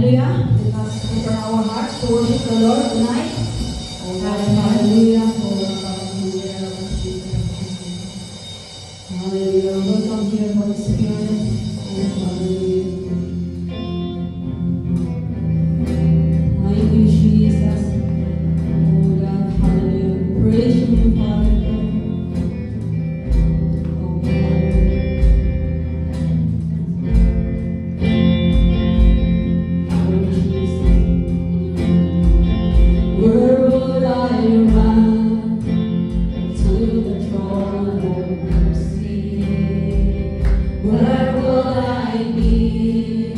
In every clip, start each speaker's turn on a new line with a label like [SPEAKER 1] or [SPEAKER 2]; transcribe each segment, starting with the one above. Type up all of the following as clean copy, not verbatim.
[SPEAKER 1] Hallelujah. Let us prepare our hearts to worship the Lord tonight. Hallelujah. Hallelujah. Welcome here, Holy Spirit. Hallelujah. Thank you, Jesus. Oh God, hallelujah. Praise you, Father. Where would I run to the throne of mercy? Where would I be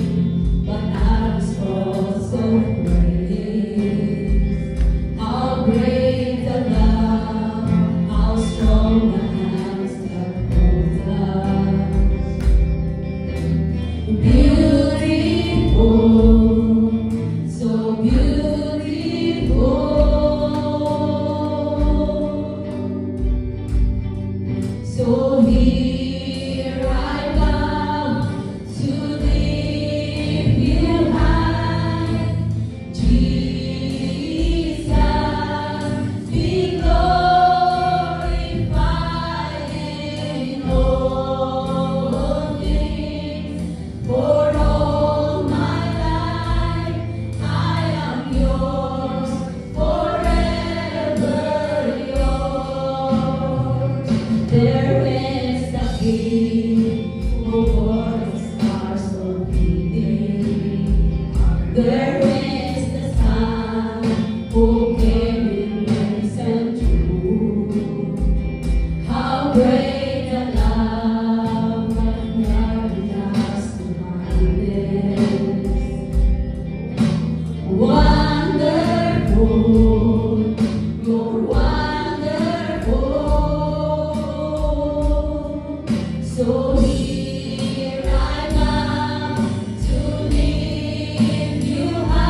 [SPEAKER 1] but at His cross of grace? How great the love, how strong the hands that hold us. Beautiful, so beautiful. So here I come to lift you high, Jesus, be glorified in all things. For all my life I am yours, forever yours. There is the King who bore the scars for beating. There is the Son who came in grace and truth. How great the love that married us to blindness. Wonderful, you're wonderful. So here I come to lift you high.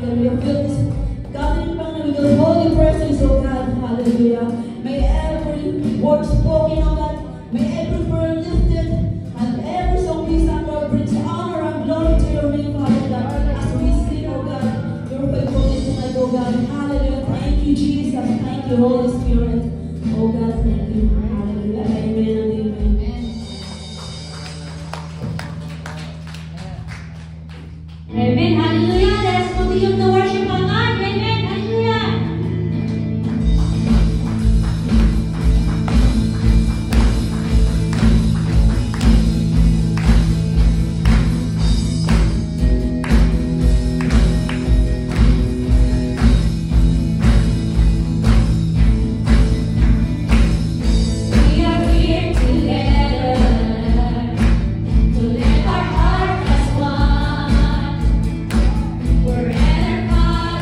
[SPEAKER 1] God, we feel this gathering, Panginoon, with your holy presence, oh God. Hallelujah. May every word spoken, oh God, may every prayer lifted, and every song we sang, Lord, brings honor and glory to your name, Father God. As we sing, oh God, your faithfulness tonight, oh God. Hallelujah. Thank you, Jesus. Thank you, Holy Spirit. Oh God, thank you. Hallelujah. Amen and amen.
[SPEAKER 2] Amen. Hallelujah. Let us continue to worship our God. Amen. Hallelujah. We are here together to lift our hearts as one. We're in our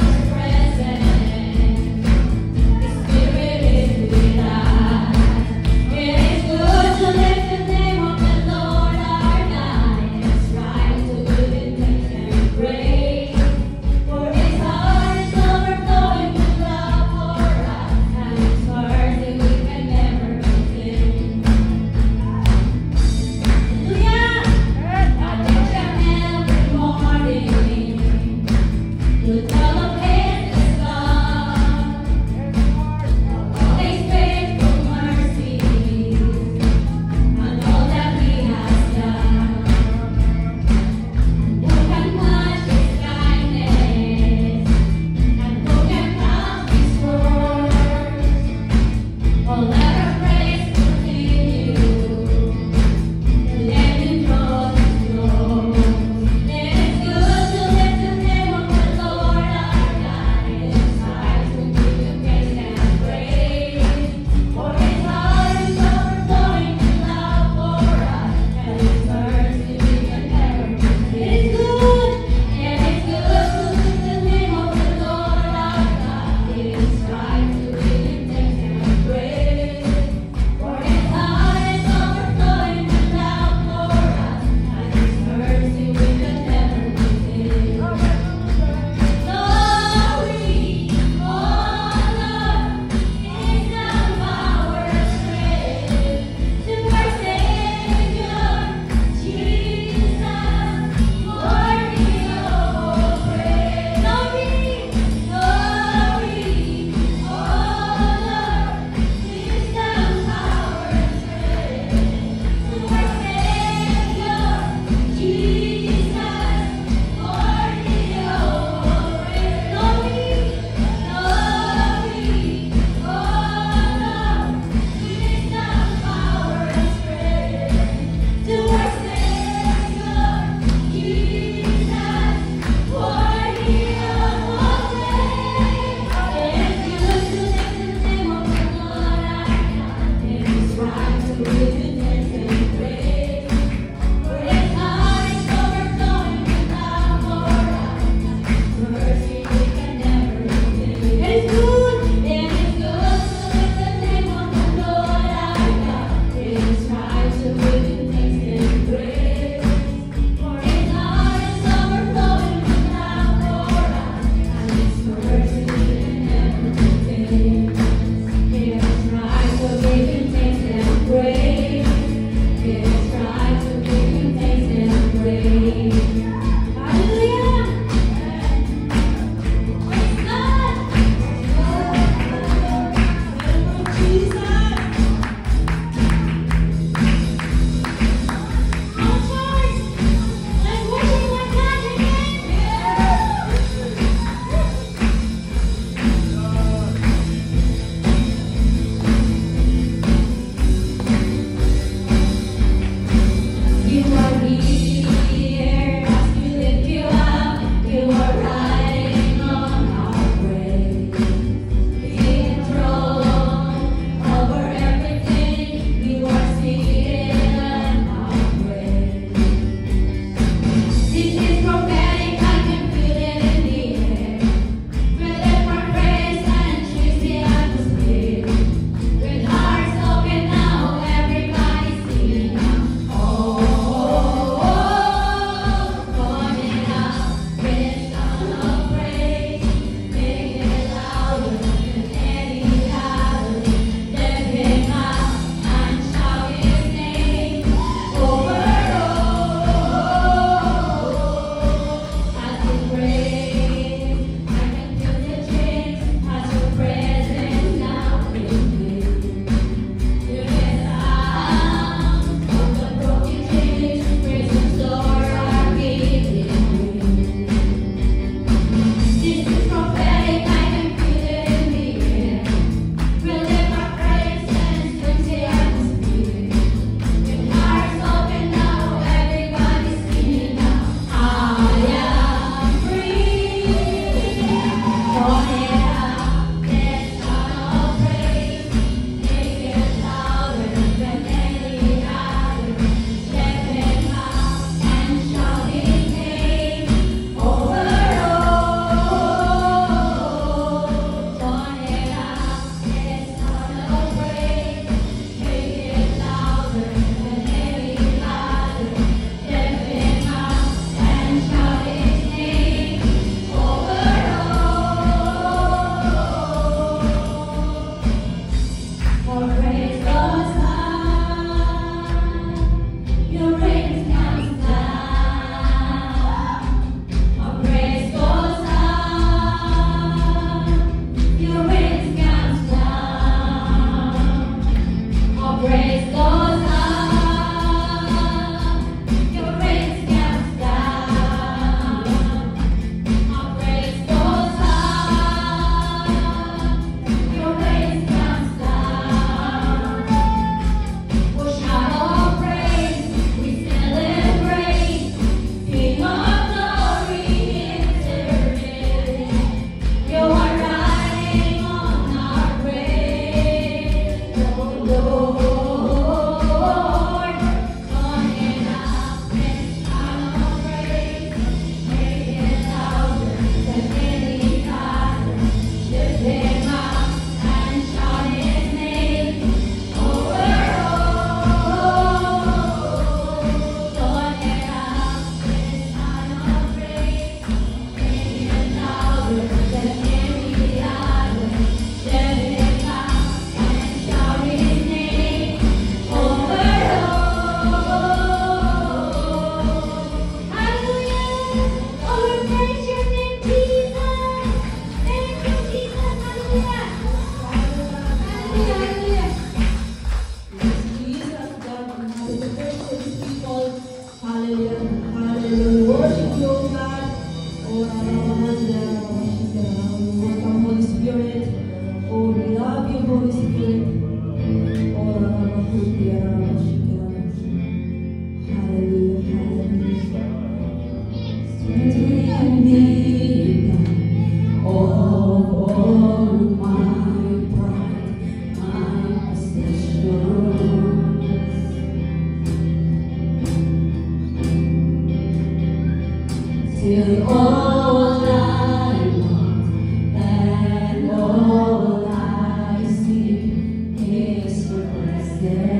[SPEAKER 1] till all I want and all I see is your presence.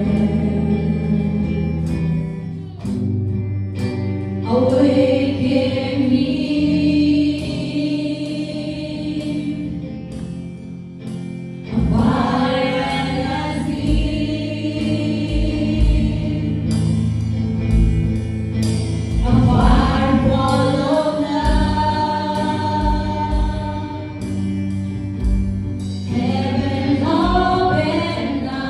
[SPEAKER 1] Awaken me, a fire and a zeal, a fire full of love. Heaven open now.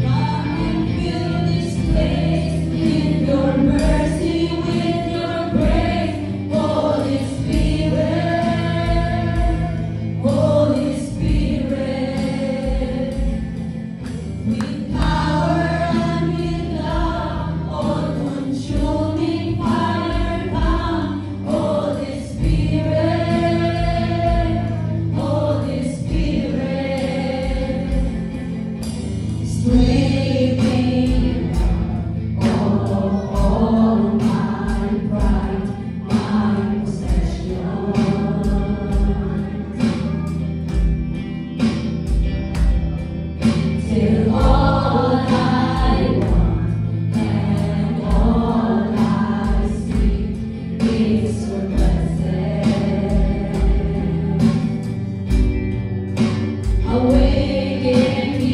[SPEAKER 1] Come and fill this place with your mercy, with your grace, Holy Spirit, Holy Spirit. With power and with love, all-consuming fire, come, Holy Spirit, Holy Spirit. Strengthen all my pride, my possession, till all I want and all I see is your presence. Awaken me,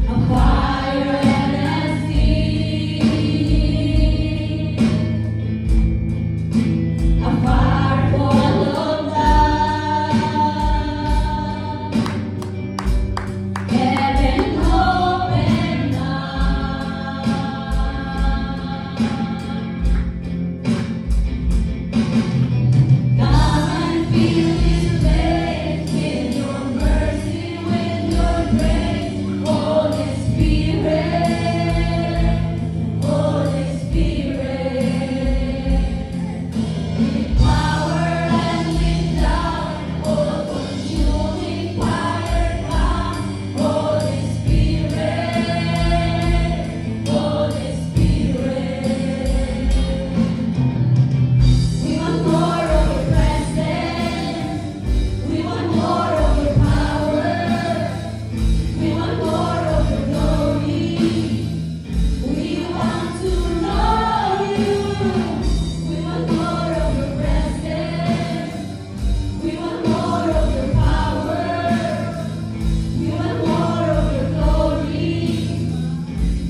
[SPEAKER 1] a fire and a zeal, a fire full of love. Heaven open now. Come and fill this place with your mercy, with your grace, Holy Spirit, Holy Spirit. With power and with love, all-consuming fire, come, Holy Spirit, Holy Spirit. We want more of your presence. We want more of your power. We want more of your glory. We want to know you. We want more of your presence. We want more of your power. We want more of your glory.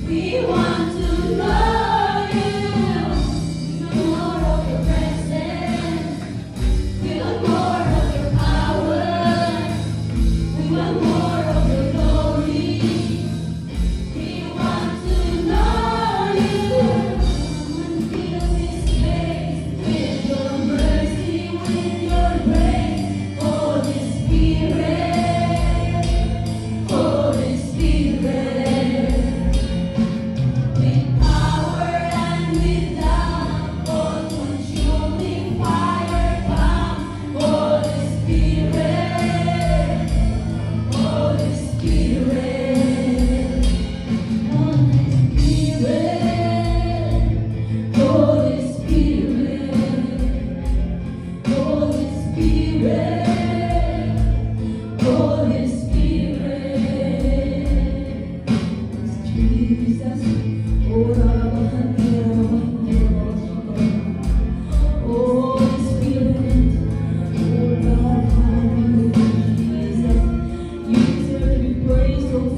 [SPEAKER 1] We want to know you. We want more of your presence. We want more of your power. We want more of your glory. We want to know you. Come and fill this place with your mercy, with your grace, Holy Spirit, Holy Spirit. With power and with love, all-consuming fire, come, Holy Spirit, Holy Spirit, Holy Spirit, Holy Spirit, Holy Spirit, Holy Spirit. Jesus, Holy Spirit, oh God, hallelujah, Jesus, you deserve to be praised, oh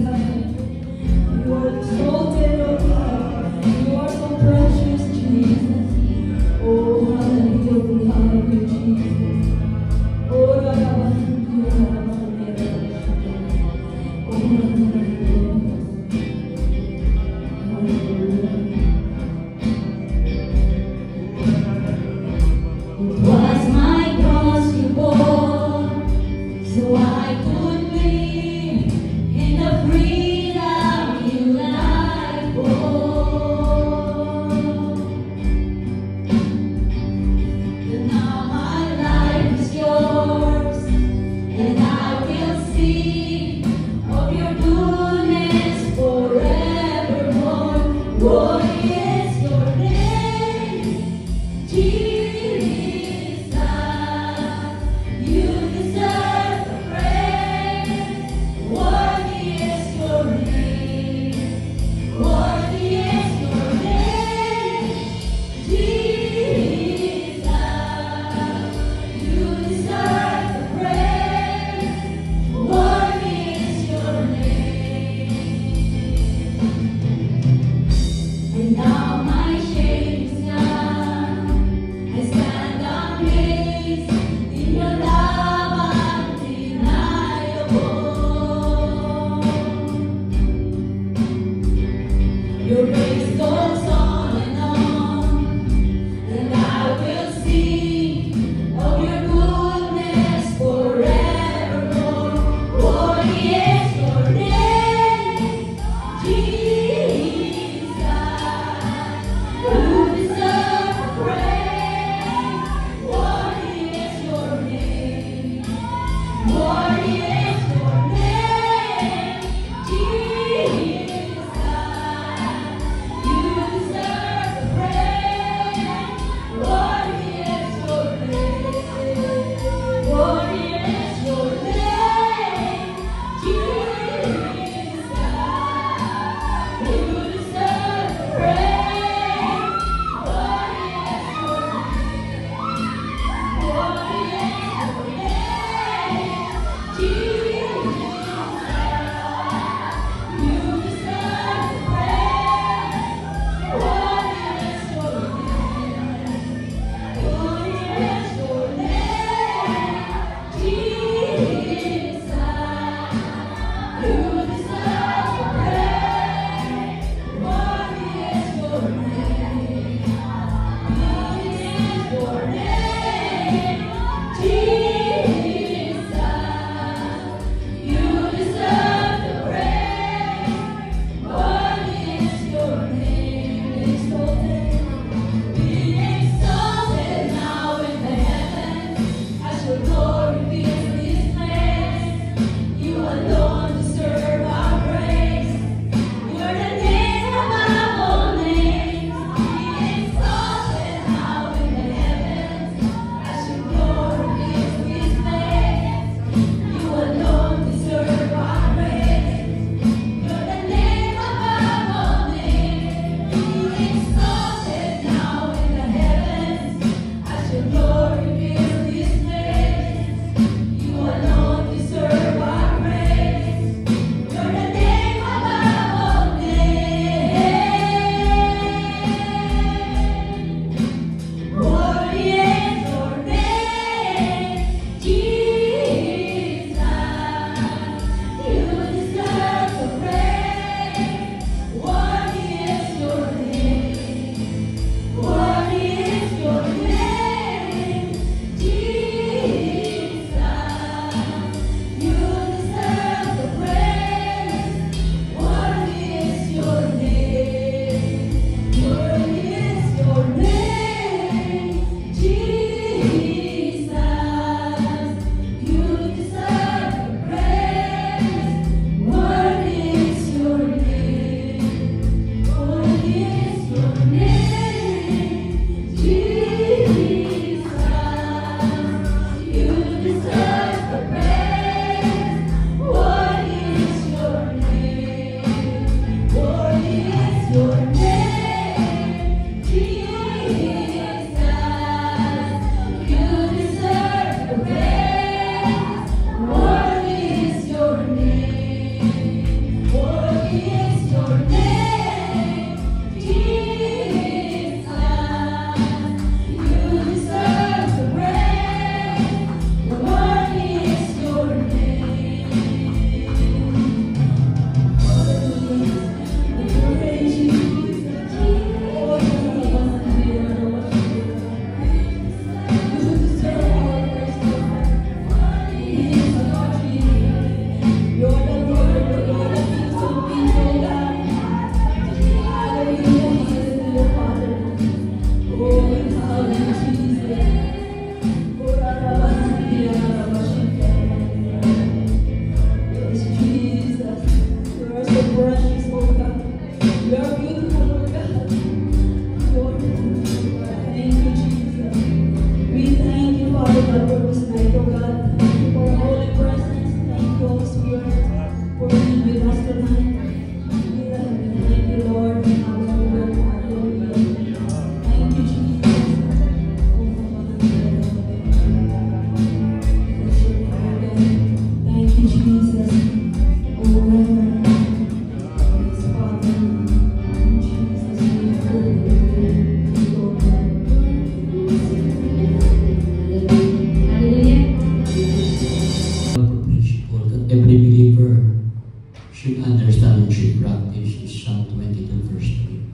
[SPEAKER 3] should understand and should practice is Psalm 22 verse 3.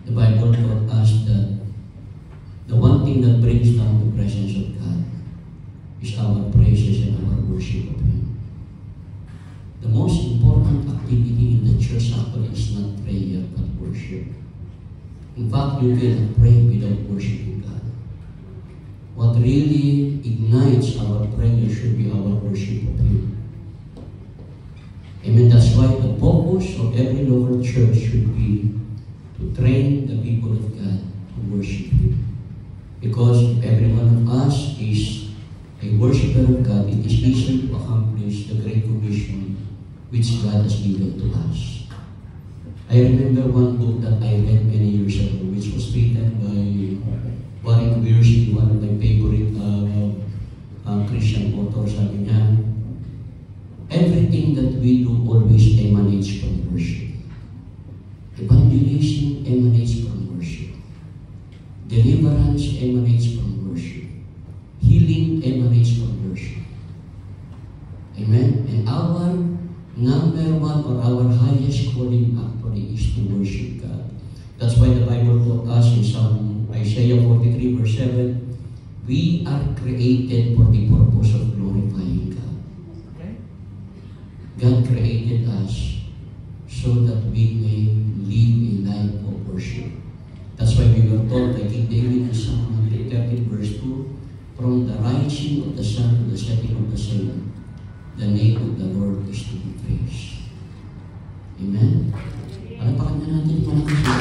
[SPEAKER 3] The Bible taught us that the one thing that brings down the presence of God is our praises and our worship of Him. The most important activity in the church actually is not prayer but worship. In fact, you cannot pray without worshiping God. What really ignites our prayer should be our worship of Him. Amen. That's why the focus of every local church should be to train the people of God to worship Him. Because if every one of us is a worshiper of God, it is easy to accomplish the Great Commission which God has given to us. I remember one book that I read many years ago, which was written by Warren Wiersbe, one of my favorite Christian authors. Sabi niya, everything that we do always emanates from worship. Evangelism emanates from worship. Deliverance emanates from worship. Healing emanates from worship. Amen? And our number one or our highest calling actually is to worship God. That's why the Bible taught us in Isaiah 43 verse 7, we are created for the purpose of glorifying God. God created us so that we may live a life of worship. That's why we were told by King David in Psalm 113 verse 2, from the rising of the sun to the setting of the sun, the name of the Lord is to be praised. Amen? Palapakan na natin yung malakas na.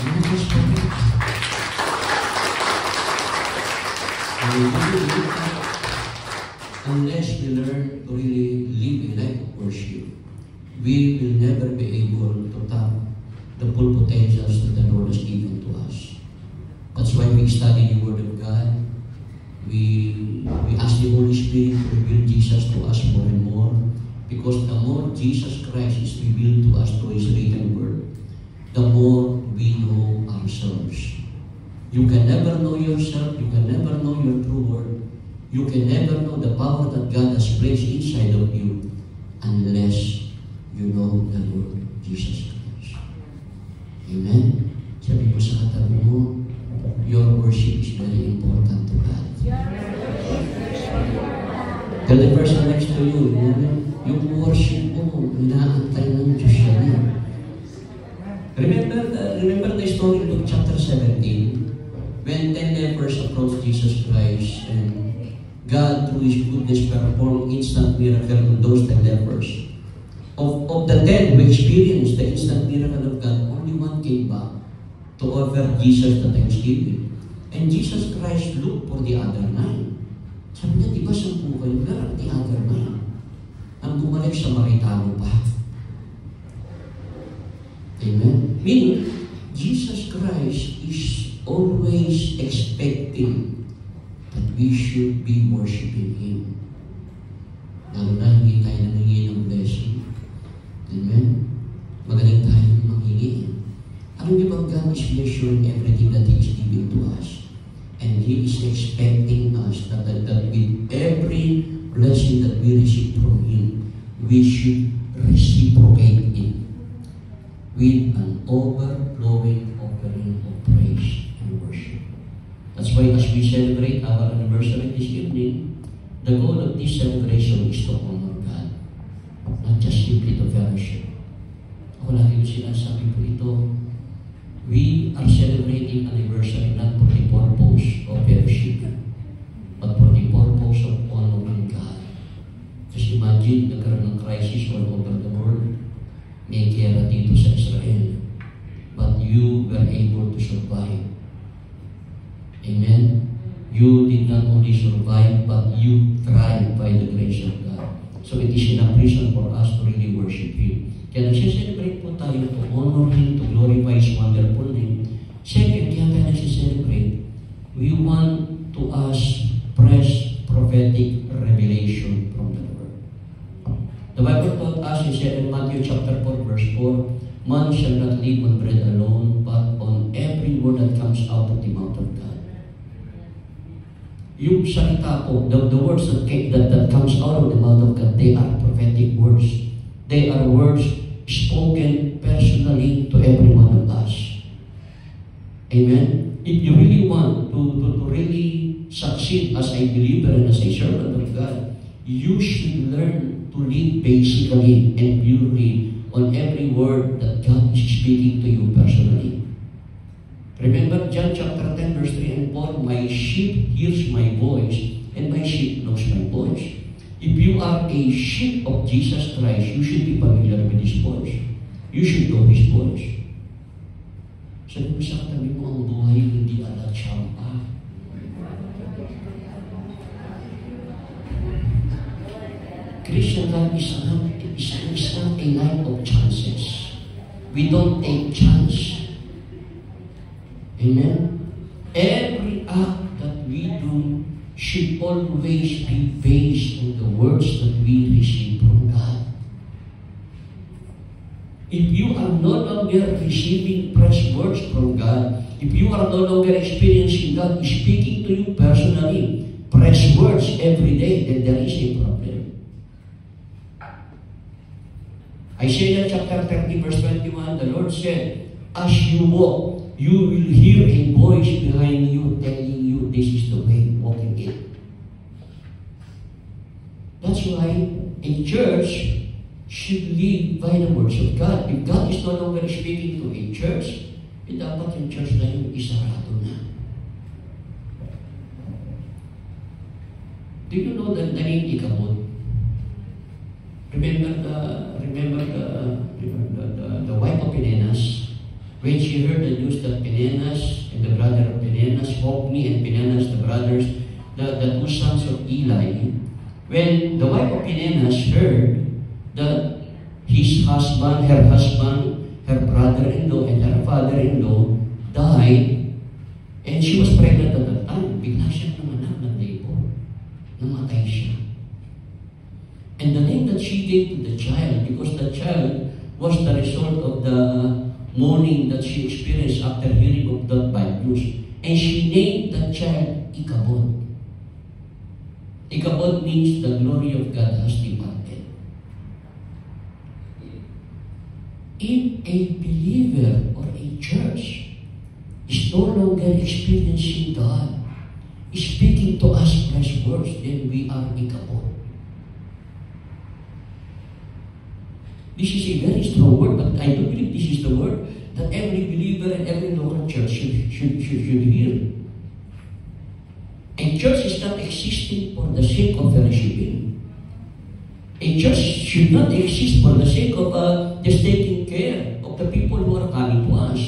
[SPEAKER 3] Malakas pa rin. Unless we learn to really live a life of worship, we will never be able to tap the full potentials that the Lord has given to us. That's why we study the Word of God. We ask the Holy Spirit to reveal Jesus to us more and more, because the more Jesus Christ is revealed to us through His written Word, the more we know ourselves. You can never know yourself, you can never know your true word, you can never know the power that God has placed inside of you unless you know the Lord Jesus Christ. Amen? Sabi ko sa katabi mo, your worship is very important to God. Tell the person next to you, yung worship mo, inaantay ng Diyos yan. Remember the story in Luke chapter 17, when 10 lepers approached Jesus Christ and God, through His goodness, performed instant miracle on those 10 lepers. Of the 10 who experienced the instant miracle of God, only one came back to offer Jesus the thanksgiving. And Jesus Christ looked for the other 9. Sabi niya, di ba 10 kayo? Where are the other 9? Ang bumalik sa Samaritano pa. Amen? Meaning, Jesus Christ is always expecting that we should be worshiping Him. Lalo na hindi tayo nangingi ng blessing. Amen? Magaling tayo manghingi. Alam niyo bang God is measuring everything that He is giving to us? And He is expecting us that with every blessing that we receive from Him, we should reciprocate it with an overflowing offering of praise and worship. That's why as we celebrate our anniversary this evening, the goal of this celebration is to honor God, not just simply to fellowship. Ako lagi ko sinasabi po ito, we are celebrating anniversary not for the purpose of fellowship, but for the purpose of honoring God. Just imagine, nagkaroon ng crisis all over the world. May gera dito sa Israel. But you were able to survive. Amen? You did not only survive, but you thrived by the grace of God. So it is enough reason for us to really worship Him. Kaya nagsiselebrate po tayo to honor Him, to glorify His wonderful name. Second, kaya tayo nagsiselebrate, we want to ask fresh prophetic revelation from the Lord. The Bible taught us in Matthew chapter 4 verse 4, man shall not live on bread alone, but on every word that comes out of the mouth of God. yung salita po, the words that comes out of the mouth of God, they are prophetic words. They are words spoken personally to every one of us. Amen? If you really want to really succeed as a believer and as a servant of God, you should learn to live basically and purely on every word that God is speaking to you personally. Remember John chapter 10 verse 3 and 4, my sheep hears my voice and my sheep knows my voice. If you are a sheep of Jesus Christ, you should be familiar with His voice. You should know His voice. Sabi mo sa katabi mo, ang buhay hindi alat siyampa. Christian life is not a life of chances. We don't take chance. Amen? Every act that we do should always be based on the words that we receive from God. If you are no longer receiving fresh words from God, if you are no longer experiencing God speaking to you personally, fresh words every day, then there is a problem. Isaiah chapter 30 verse 21, the Lord said, as you walk, you will hear a voice behind you telling you this is the way, walking it. That's why a church should live by the words of God. If God is no longer speaking to a church, dapat yung church na yun isarado na. Do you know the name Ichabod? Remember the wife of Phinehas? When she heard the news that Phinehas and the brother of Phinehas, Hophni and Phinehas, the brothers, the two sons of Eli, when the wife of Phinehas heard that her husband, her brother-in-law, and her father-in-law died, and she was pregnant at that time, bigla siya nanganak ng labor. Namatay siya. And the name that she gave to the child, because the child was the result of the mourning that she experienced after hearing of that bad news. And she named that child Ichabod. Ichabod means the glory of God has departed. If a believer or a church is no longer experiencing God, speaking to us fresh words, then we are Ichabod. This is a very strong word, but I don't believe this is the word that every believer and every local church should hear. A church is not existing for the sake of fellowshipping. A church should not exist for the sake of just taking care of the people who are coming to us.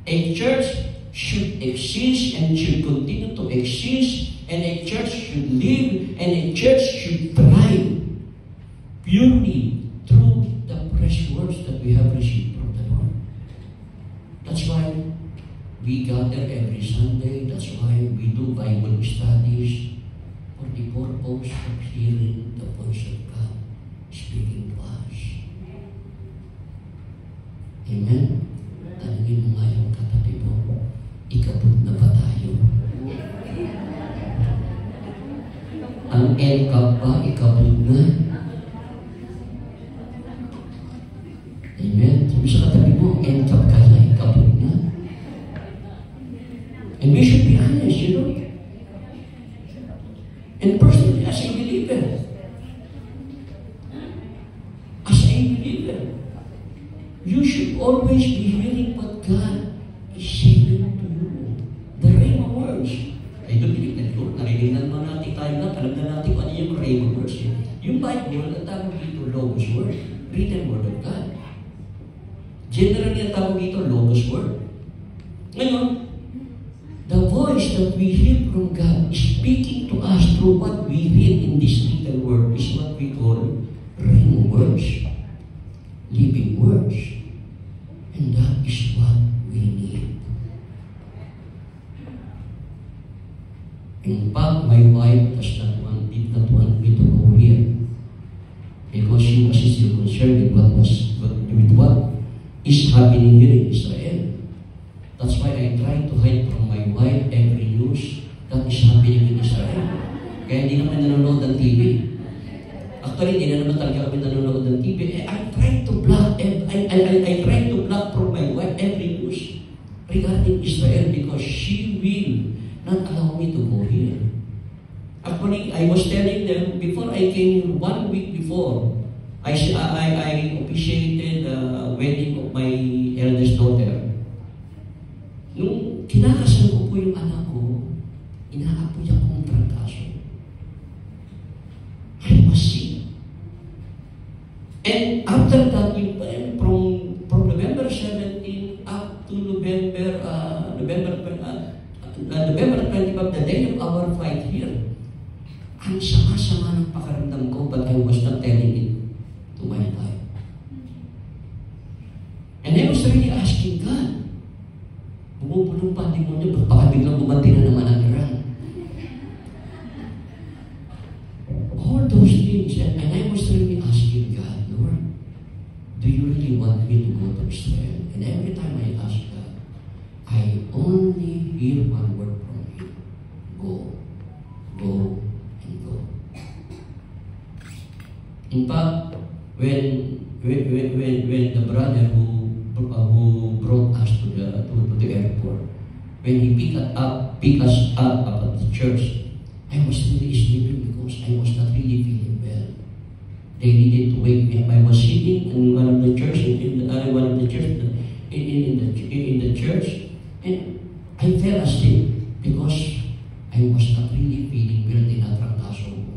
[SPEAKER 3] A church should exist and should continue to exist, and a church should live, and a church should thrive purely through the fresh words that we have received from the Lord. That's why we gather every Sunday. That's why we do Bible studies for the purpose of hearing the voice of God speaking to us. Amen? Tanungin mo nga yung katabi mo, ikabot na ba tayo? Ang LCAP ba, ikabot na? Amen? Sabi sa katabi mo, LCAP ka na, ikabot na? And we should be honest, you know? And personally, as a believer, you should always be hearing what God is saying to you. The rhema words. I don't believe that yun. Narinig naman natin tayo na, alam na natin kung ano yung rhema words. Yung Bible, ang tawag dito, Logos word. Written word of God. Generally, ang tawag dito, Logos word. Ngayon, the voice that we hear from God speaking to us through what we read in this little word is what we call rhema words. Living words. And that is what we need. In fact, my wife did not want me to go here because she was still concerned with what is happening here in Israel. That's why I try to hide from my wife every news that Kaya hindi naman nanonood ng TV. Actually, hindi na naman talaga kami nanonood ng TV. I try to block from my wife every news regarding Israel because she will not allow me to go here. Actually, I was telling them before I came 1 week before, I officiated the wedding of my eldest daughter. Nung kinakasal ko po yung anak ko, inaapoy ako ng trangkaso. I was sick. And after that, from November 17 up to November 25, the day of our fight here, ang sama-sama ng pakaramdam ko, but I was not telling it to my wife. And I was really asking God, bumubulong pa ang demonyo, ba't baka biglang bumanti na naman ang Iran? All those things, and I was really asking God, Lord, do you really want me to go to Israel? And every time I ask God, I only hear one word from Him. Go, go, and go. In fact, when the brother who brought us to the airport, when he picked us up at the church, I was really sleeping because I was not really feeling well. They needed to wake me up. I was sitting in one of the church in the church, and I fell asleep because I was not really feeling well. Tinatrangkaso ko.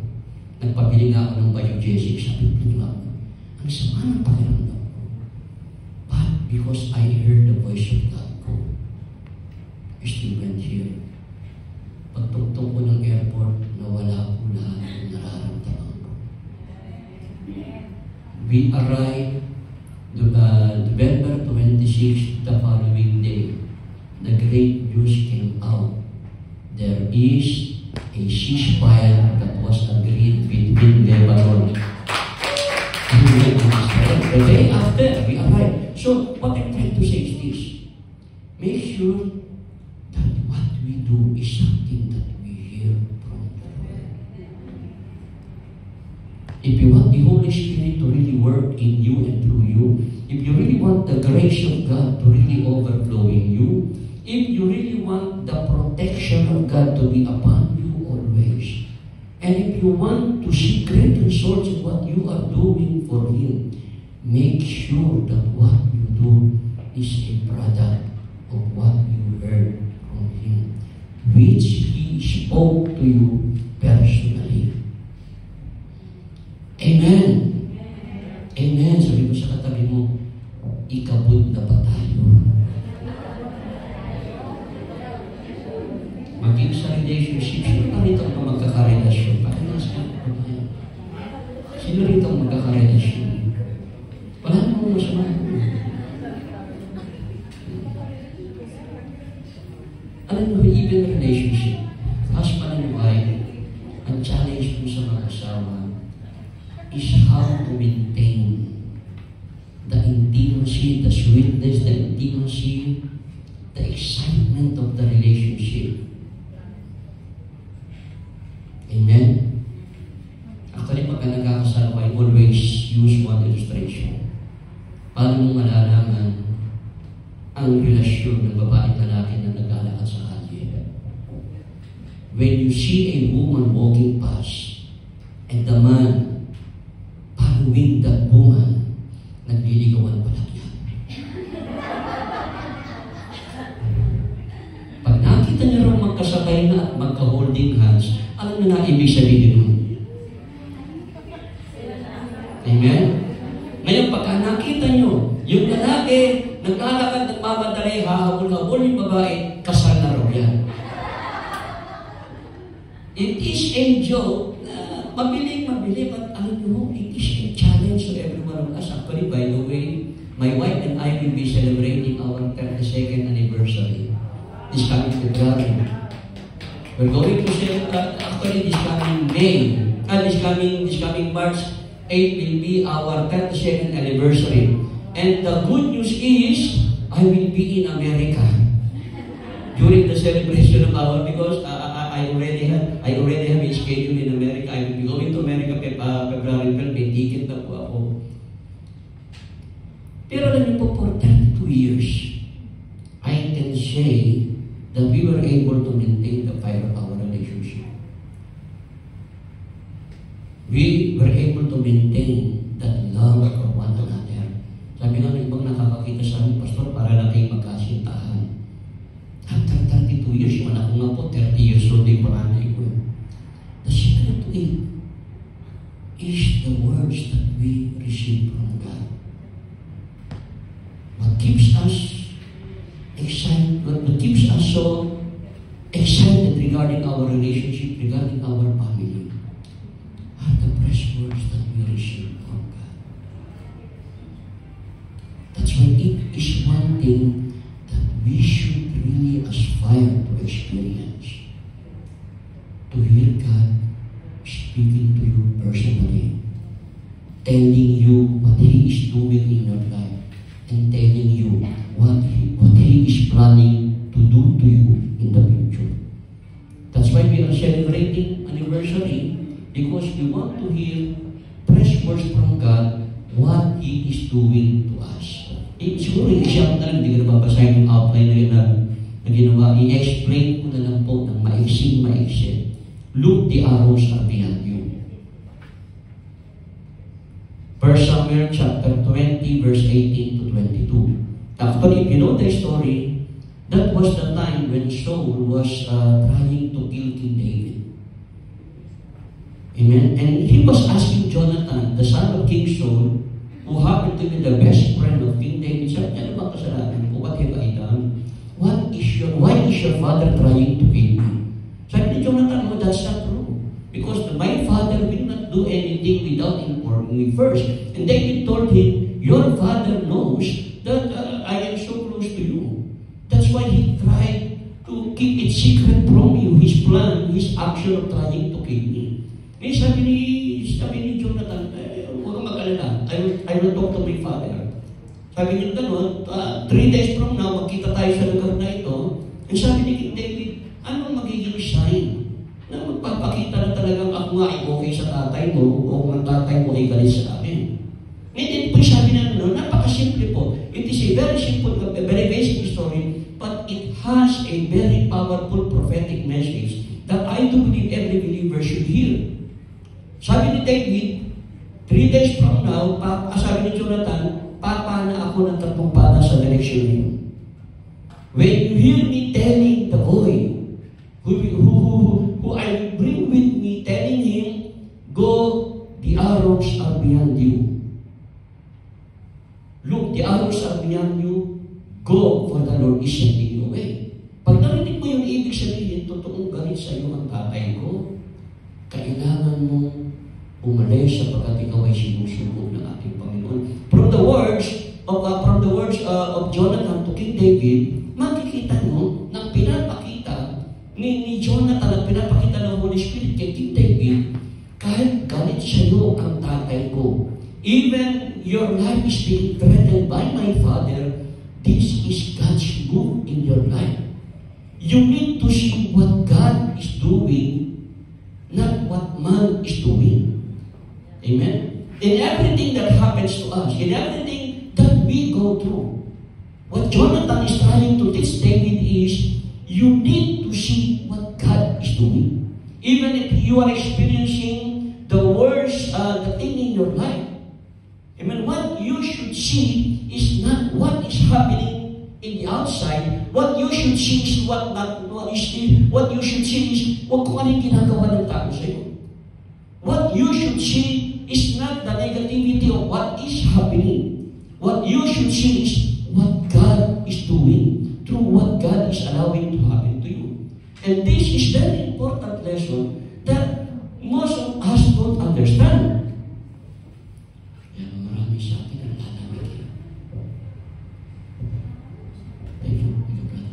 [SPEAKER 3] Nagpabili nga ako ng biogesic. Sabi ko nga, ang sama ng pakiramdam ko. But because I heard the voice of God ko, I still went here. Pagtugtog ko ng airport, nawala ko lahat ng nararamdaman ko. We arrived November 26, the following day. The great news came out. There is a ceasefire that was agreed between Lebanon and Israel. The day after, we arrived. So, what I'm trying to say is this. Make sure that what we do is something that we hear from the Lord. If you want the Holy Spirit to really work in you and through you, if you really want the grace of God to really overflow in you, if you really want the protection of God to be upon you always, and if you want to see great results in what you are doing for Him, make sure that what you do is a product of what you heard from Him, which He spoke to you personally. Amen. Amen. Sabi ko sa katabi mo, ikabod na ba tayo? Maging sa relationship, sino pa rito ang magkakarelasyon? Sino rito ang magkakarelasyon? Wala namang masama. Alam mo, even relationship, husband and wife, ang challenge mo sa mga asawa is how to maintain the intimacy, the sweetness, the intimacy, the excitement of the relationship. Amen? Actually, pagka nagkakasal ko, I always use one illustration. Paano mo malalaman ang relasyon ng babae at lalaki na naglalakad sa kalye? When you see a woman walking past, and the man following that woman, nagliligawan pala yan. Pag nakita niyo rin magkasakay na at magka-holding hands, alam na ibig sabihin nun. Amen? Ngayon, pagka nakita nyo, yung lalaki, naglalakad, nagmamadali, hahabol-habol yung babae, kasal na raw yan. It is a joke na mabiling-mabili, but alam nyo, it is a challenge to every one of us. Actually, by the way, my wife and I will be celebrating our 32nd anniversary this coming February. We're going to celebrate actually this coming this coming March 8 will be our 32nd anniversary. And the good news is, I will be in America during the celebration of our, because I already have a schedule in America. I will be going to America February 12. May ticket na po ako. Pero alam niyo po, for 32 years, I can say that we were able to maintain the fire of our relationship. We were able to maintain that love for one another. Sabi nga ng ibang nakakakita sa amin, Pastor, para lang kayo magkasintahan. After 32 years, yung anak ko nga po, 30 years old yung panganay ko. The secret to it is the words that we receive from God. What keeps us excited, what keeps us so excited regarding our relationship, regarding our family, are the fresh words that we receive from God. That's why it is one thing that we should really aspire to experience. To hear God speaking to you personally, telling you what He is doing in your life, and telling you what He is planning to do to you in the future. That's why we are celebrating anniversary, because we want to hear fresh words from God, what He is doing to us. Siguro i-share na lang, hindi ko nababasahin yung outline na yun na ginawa. I-explain ko na lang po ng maiksing. Look, the arrows are behind you. 1 Samuel chapter 20, verse 18 to 22. Actually, if you know the story, that was the time when Saul was trying to kill King David. Amen? And he was asking Jonathan, the son of King Saul, who happened to be the best friend of King David, sabi niya, ano ba kasalanan ko? What have I done? Why is your father trying to kill me? Sabi ni Jonathan, no, that's not true. Because my father will not do anything without informing me first. And David told him, your father knows that I am so close to you. That's why he tried to keep it secret from you, his plan, his action of trying to kill me. Eh, sabi ni Jonathan, huwag kang mag-alala, I will talk to my father. Sabi niya gano'n, 3 days from now, magkita tayo sa lugar na ito. And sabi ni King David, anong magiging sign na magpapakita na talagang ako nga ay okay sa tatay mo o kung ang tatay mo ay galit sa akin? Ngayon po sabi na napakasimple po. It is a very simple, a very basic story, but it has a very powerful prophetic message that I do believe every believer should hear. Sabi ni David, 3 days from now, sabi ni Jonathan, papana ako ng 3 pana sa direksyon niyo. When you hear me telling the boy, who I will bring with me, telling him, go, the arrows are beyond you. Look, the arrows are beyond you. Go, for the Lord is sending you away. Pag narinig mo yung ibig sabihin, totoong galit sa iyo ang tatay ko, kailangan mo umalis sapagkat ikaw ay sinusubok ng ating Panginoon. From the words of Jonathan to King David, makikita mo na pinapakita ni Jonathan at pinapakita ng Holy Spirit kay King David, kahit galit sa iyo ang tatay ko, even your life is being threatened by my father, this is God's move in your life. You need to see what God is doing, not what man is doing. Amen? In everything that happens to us, in everything that we go through, what Jonathan is trying to teach David is, you need to see what God is doing. Even if you are experiencing the worst thing in your life. Amen? What you should see is not what is happening in the outside. What you should see is what you should see is kung anong ginagawa ng tao sa iyo. What you should see is not the negativity of what is happening. What you should see is what God is doing through what God is allowing to happen to you. And this is very important lesson that most of us don't understand. Yan, marami sa atin ang lalamig. Thank you, brother.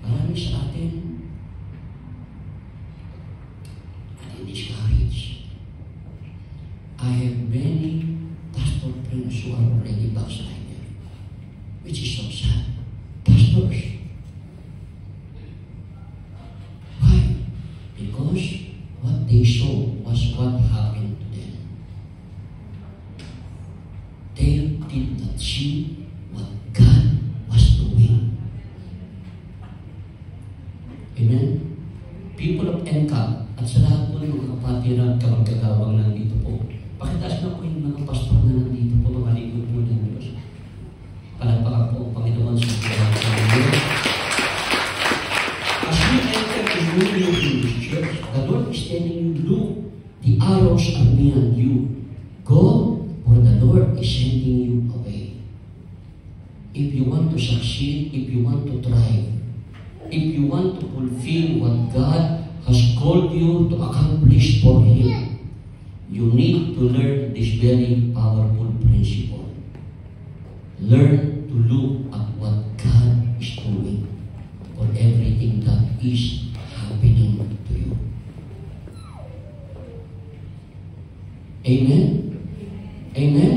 [SPEAKER 3] Marami sa atin at discouraged. I have many pastor friends who are already backsliders, which is so sad. Pastors. Why? was what happened to them. They did not see what God was doing. Amen? People of NCAP at sa lahat po ng mga kapatiran at kapagkagawang nandito po, pakitaas na po yung mga pastor na nandito po, mga lingkod po ng Diyos. Palagpakan po ang Panginoon sa Panginoon. As we enter the new year in this church, the Lord is telling you, look, the arrows are beyond you. Go, for the Lord is sending you away. If you want to succeed, if you want to thrive, if you want to fulfill what God has called you to accomplish for Him, you need to learn this very powerful principle. Learn to look at what God is doing for everything that is happening to you. Amen? Amen?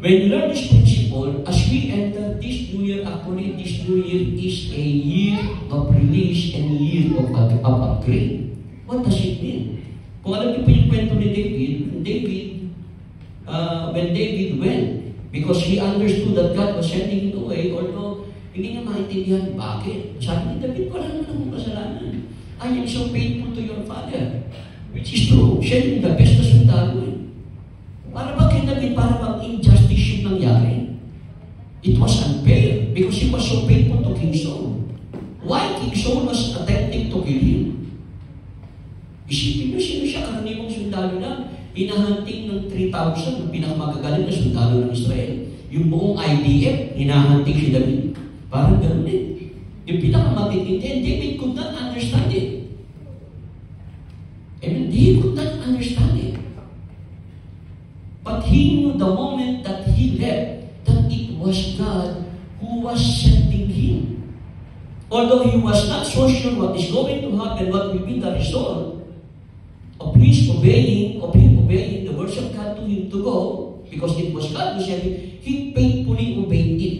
[SPEAKER 3] When you learn this principle, as we enter this new year, actually this new year is a year of release and year of upgrade. What does it mean? Kung alam niyo po yung kwento ni when David went, because he understood that God was sending him away, although hindi niya maintindihan bakit. Sabi ni David, wala naman akong kasalanan. I am so faithful to your father. Which is true. Siya yung the best na sundalo. Para ba kay David, para bang injustice yung nangyari? It was unfair because he was so faithful to King Saul. Why King Saul was attempting to kill him? Isipin mo sino siya, karaniwang sundalo lang. Hinahanting ng 3,000 ng pinakamagagaling na sundalo ng Israel. Yung buong IDF, hinahanting si David. Parang gano'n eh. Yung pinakamatitindi, David could not understand it. And he could not understand it. But he knew the moment that he left that it was God who was sending him. Although he was not so sure what is going to happen, what will be the result of him obeying the words of God to him to go, because it was God who said it, he faithfully obeyed it.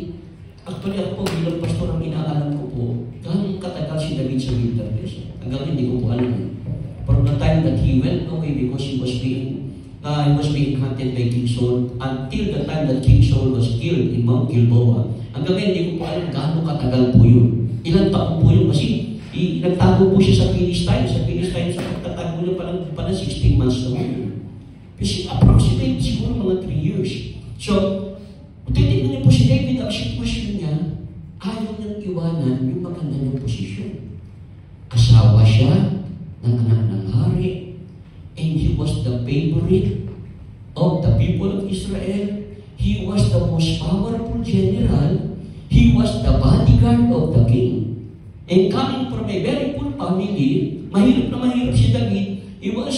[SPEAKER 3] Actually, ako po bilang pastor, ang inaalam ko po, gano'ng katagal si David sa wilderness. Hanggang hindi ko po alam. From the time that he went away because he was being hunted by King Saul until the time that King Saul was killed in Mount Gilboa. Hanggang ngayon, hindi ko po alam gaano katagal po yun. Ilang taon po yun kasi nagtago po siya sa Philistine. Sa Philistine, sa pagtatago niya pa ng 16 months na po. Kasi approximate siguro mga 3 years. So, titignan niyo po si David, ang sitwasyon niya, ayaw niyang iwanan yung maganda niyang posisyon. Asawa siya ng anak ng hari, and he was the favorite of the people of Israel. He was the most powerful general. He was the bodyguard of the king. And coming from a very poor family, mahirap na mahirap si David, he was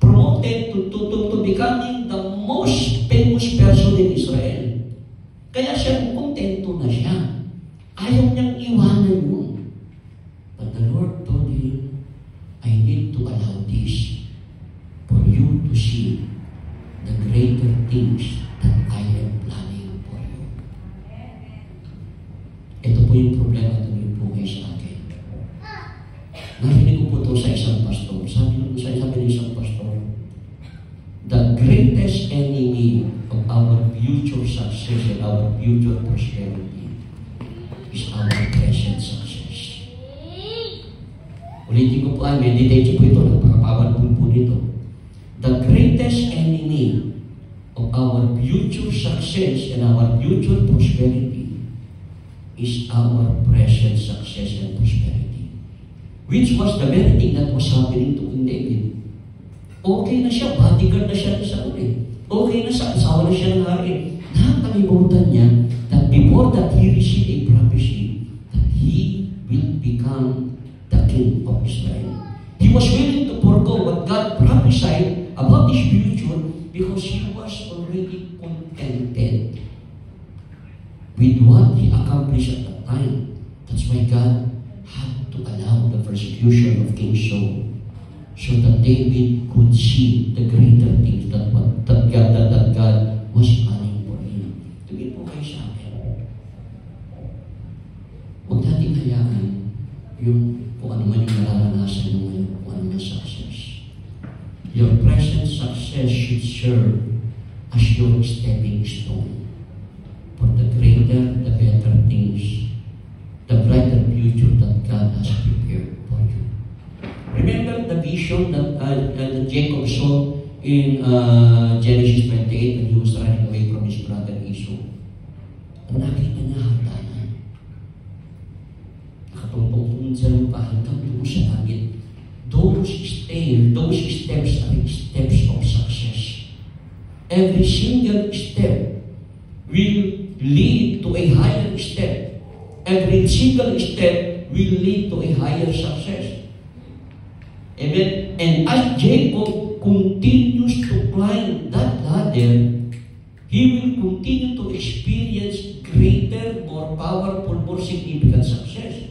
[SPEAKER 3] promoted to becoming the most famous person in Israel. Kaya siya kontento na siya. Ayaw niyang iwanan mo. But the Lord told him, I need to allow this for you to see the greater things that I am planning for you. Ito po yung problema ito yung po kayo sa akin. Narinig ko po ito sa isang pastor. Sabi ng isang pastor, the greatest enemy of our future success and our future prosperity is our present success. Ulitin ko po, meditate po ito, napaka-powerful po nito. The greatest enemy of our future success and our future prosperity is our present success and prosperity. Which was the very thing that was happening to King David. Okay na siya, bodyguard na siya sa uli. Okay na siya, asawa na siya ng hari. Nakakalimutan niya that before that he received a prophecy that he will become the king of Israel. He was willing to forego what God prophesied about his future because he was already contented with what he accomplished at that time. That's why God had to allow the persecution of King Saul so that David could see the greater things that God was planning for him. Tumingin po kayo sa akin. Huwag natin hayaan yung kung ano man yung nararanasan mo ngayon, kung ano man success. Your present success should serve as your stepping stone for the greater, the better things, the brighter future that God has prepared for you. Remember the vision that Jacob saw in Genesis 28 when he was running away from his brother Esau. Ang nakita niya hagdanan. Nakatungtong sa lupa hanggang doon sa langit. Those steps are steps of success. Every single step will lead to a higher step. Every single step will lead to a higher success. Amen. And as Jacob continues to climb that ladder, he will continue to experience greater, more powerful, more significant success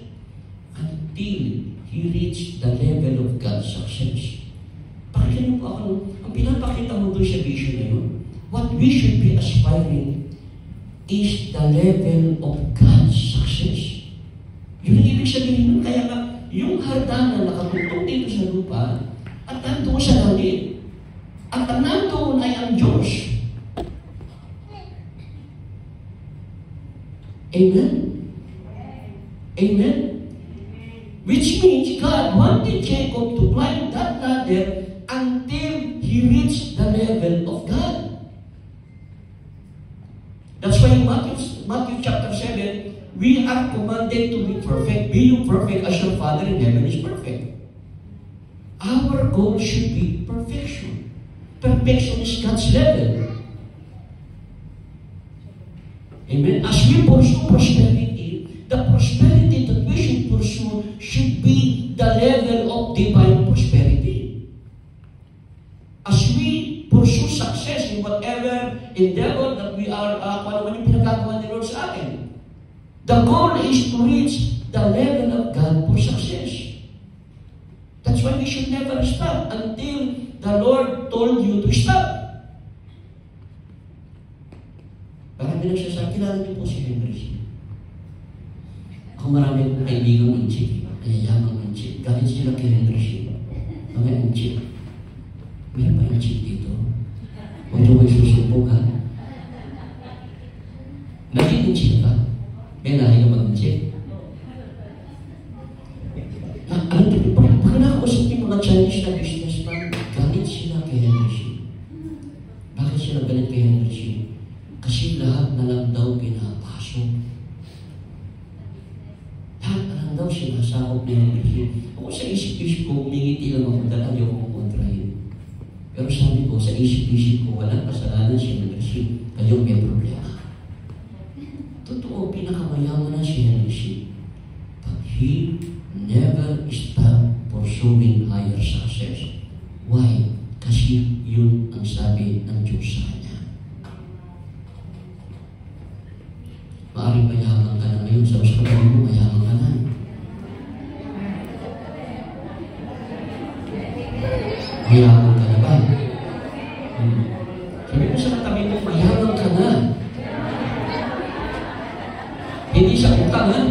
[SPEAKER 3] until he reached the level of God's success. Pakinggan mo po ako, ang pinapakita mo doon sa vision na yun, what we should be aspiring is the level of God's success. Yun ang ibig sabihin nun. Kaya nga, yung hagdanan na nakatutong dito sa lupa at nandoon sa langit, at ang nandoon ay ang Diyos. Amen? Amen? Which means God wanted Jacob to climb that ladder until he reached the level of God. That's why in Matthew chapter 7, we are commanded to be perfect. Be you perfect as your Father in heaven is perfect. Our goal should be perfection. Perfection is God's level. Amen. As we pursue prosperity, the prosperity that we should pursue should be the level of divine prosperity. As we pursue success in whatever endeavor that we are, kung ano man yung pinagkagawa ni Lord sa atin, the goal is to reach the level of God for success. That's why we should never stop until the Lord told you to stop. Marami nagsasabi, kilala niyo po si Henry C. Ako marami akong kaibigang inchik, kayayamang inchik. Galit sila kay Henry C. Mga inchik. Meron pa inchik dito. Huwag niyo may susubok ha. Naging inchik ka? May lahi ka mag-inchik? Pag nakausap yung mga Chinese na businessman, galit sila kay Henry C. Bakit sila galit kay Henry C? Kasi lahat na lang daw pinapasok. Lahat na lang daw sinasakop ni Henry C. Ako sa isip-isip ko, umingiti lang ako dahil ayaw kong kontrahin. Pero sabi ko, sa isip-isip ko, walang kasalanan si Henry C. Kayo may problema. Totoo, pinakamayaman na si Henry C. But he never stopped pursuing higher success. Why? Kasi yun ang sabi ng Diyos sa kanya. Maaring mayaman ka na ngayon, sa kapalit mo, mayaman ka na. Mayaman ka na ba? Sabi mo sa katabi mo, mayaman ka na. Hindi sa utang, ha?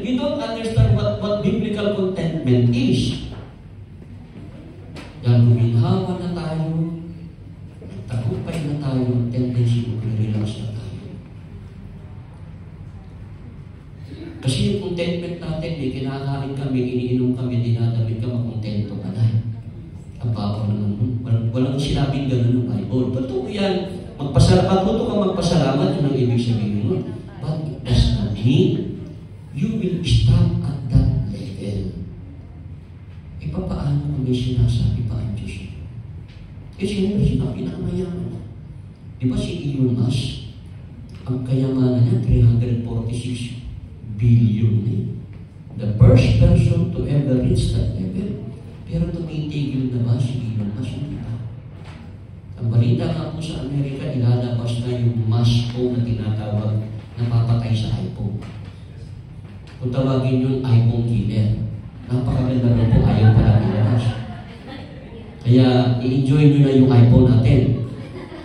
[SPEAKER 3] We don't understand what biblical contentment is. Dahil guminhawa na tayo, nagtagumpay na tayo, tendency mag-relax na tayo. Kasi yung contentment natin, kinakain kami, iniinom kami, dinadamit ka, makontento ka na. Ang babaw naman nun. Walang sinabing gano'n ng Bible. Totoo yan. Magpatuto ka magpasalamat, yun ang ibig sabihin mo. But it does not mean you will stop at that level. E paano kung may sinasabi pa ang Diyos? Kasi hindi siya pinakamayaman. Di ba si Elon Musk? Ang kayamanan niya, 346 billion eh. The first person to ever reach that level. Pero tumitigil na ba si Elon Musk? Hindi ba? Ang balita nga po sa Amerika, ilalabas na yung Musk na tinatawag na papatay sa iPhone. Kung tawagin yung iPhone killer. Napakaganda na po, ayaw pala nilabas. Kaya, i-enjoy nyo na yung iPhone natin.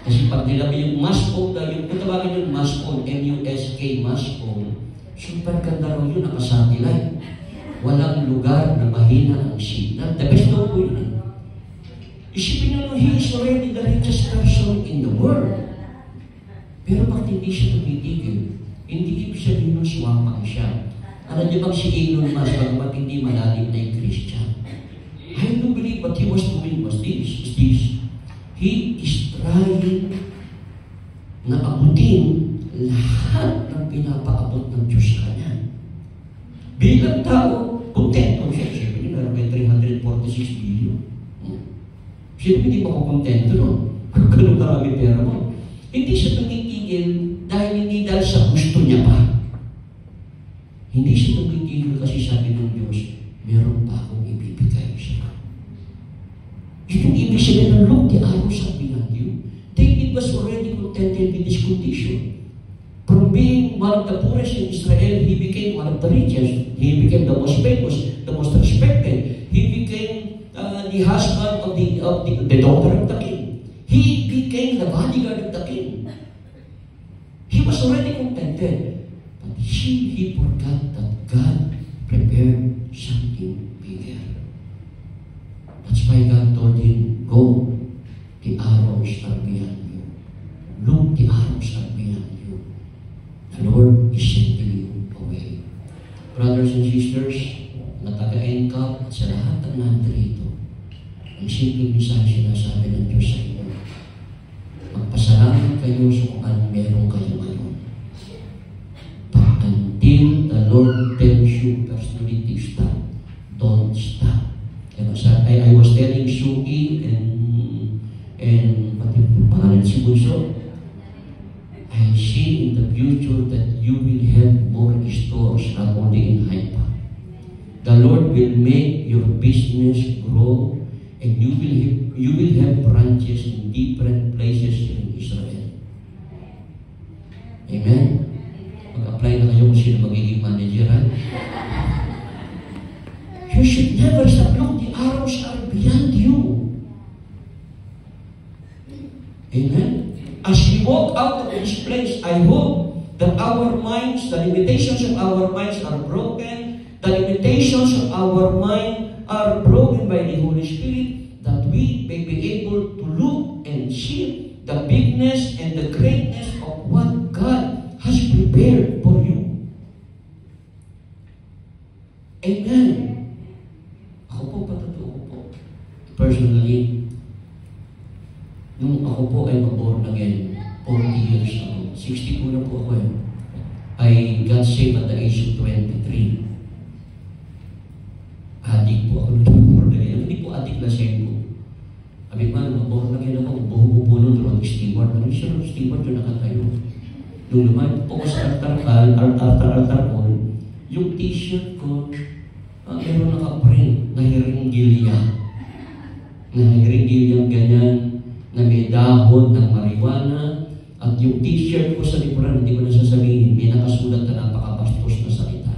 [SPEAKER 3] Kasi pag nilabi yung Musk phone, kung tawagin yung Musk phone, M-U-S-K, Musk phone, super ganda rin yun, nakasatellite. walang lugar na mahina ang signal. The best daw po yun. Isipin nyo, he is already the richest person in the world. Pero bakit hindi siya tumitigil? Hindi ibig sabihin nung sumama siya. Alam niyo bang si Elon Musk, pagkat hindi malalim na yung Christian? I do believe what he was doing was this. He is trying na abutin lahat ng pinapaabot ng Diyos sa kanya. Bilang tao, kontento siya. Siyempre, meron may 346 billion. Siyempre, hindi pa ko kontento, no? Kung ganun karami pera mo. Hindi siya tumitigil dahil sa gusto niya pa. Hindi siya tumitigil kasi sabi ng Diyos, meron pa akong ibibigay siya. Yun yung ibig sabihin ng Look, the arrows are behind you. David was already contented with his condition. From being one of the poorest in Israel, he became one of the richest. He became the most famous, the most respected. He became the husband of the daughter of the king. He became the bodyguard of the king. He was already contented. But he forgot that God prepared something bigger. That's why God told him, go, the arrows are behind you. Look, the arrows are behind you. The Lord is sending you away. Brothers and sisters, na taga-NCAP at sa lahat ng nandito, ang simpleng mensahe sinasabi ng Diyos sa inyo. Magpasalamat kayo sa kung anong meron kayo ngayon. But until the Lord tells you personally to stop, don't stop. I was telling Suki and pati pangalan si Bunso, I see in the future that you will have more stores not only in Haifa. The Lord will make your business grow and you will have branches in different places in Israel. Amen? Mag-apply na kayo kung sino magiging manager, ha? You should never stop. Look, the arrows are beyond you. Amen? As we walk out of this place, I hope that our minds, the limitations of our minds are broken. The limitations of our mind are broken by the Holy Spirit, that we may be able to look and see the bigness and the greatness of what God has prepared for you. Amen. Ako po, patotoo po. Personally, nung ako po ay mag-born again, 40 years ago, 60 na po ako eh, I got saved at the age of 23. Adik po ako nung mag-born again. Hindi po adik na same po. Sabi man, mag-born again ako, buho po nun doon, steward. Ano siya, steward yung nakatayo. Nung naman po ko sa altar ko, yung t-shirt ko, meron naka-print na hiringgilya. Na hiringgilya ganyan, na may dahon ng marijuana, at yung t-shirt ko sa likuran, hindi ko na sasabihin, may nakasulat na napakabastos na salita.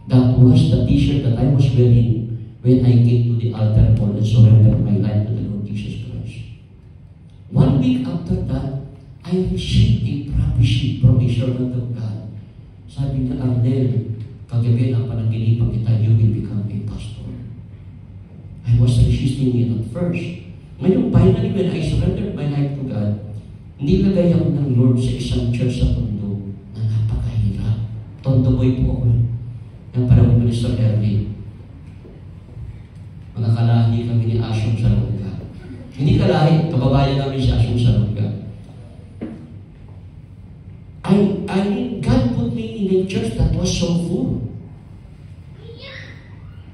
[SPEAKER 3] That was the t-shirt that I was wearing when I came to the altar call and surrendered my life to the Lord Jesus Christ. 1 week after that, I received a prophecy from a servant of God. Sabi niya, Arnel, kagabi ang panaginipang kita, you will become a pastor. I was resisting it at first. Ngayon, finally, when I surrendered my life to God, nilagay ako ng Lord sa isang church sa Tondo na napakahirap. Tondo boy po ako. Yung parang Minister Erwin. Mga kalahi kami ni Asyong Salonga. Hindi kalahi, kababayan namin si Asyong Salonga. God put me in a church that was so full.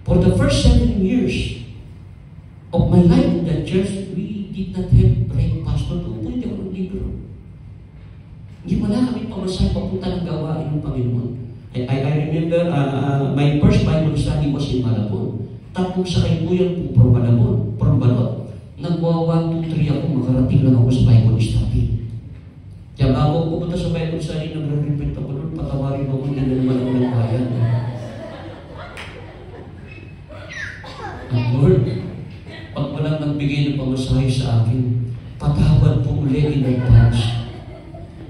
[SPEAKER 3] For the first 7 years of my life in that church, we did not have breakfast. Totoo, hindi ako ng libro. Hindi wala kami pamasahe papunta ng gawain ng Panginoon. I remember my first Bible study was in Malabon. Tapos sakay po yan from Malabon, from Balot. Nagwa 1, 2, 3 ako, makarating lang ako sa Bible study. Kaya bago pumunta sa Bible study, nagre-repent ako doon, patawarin ako, hindi na naman ako nagbayan. At Lord, pag walang nagbigay ng pamasahe sa akin, patawad po uli in advance.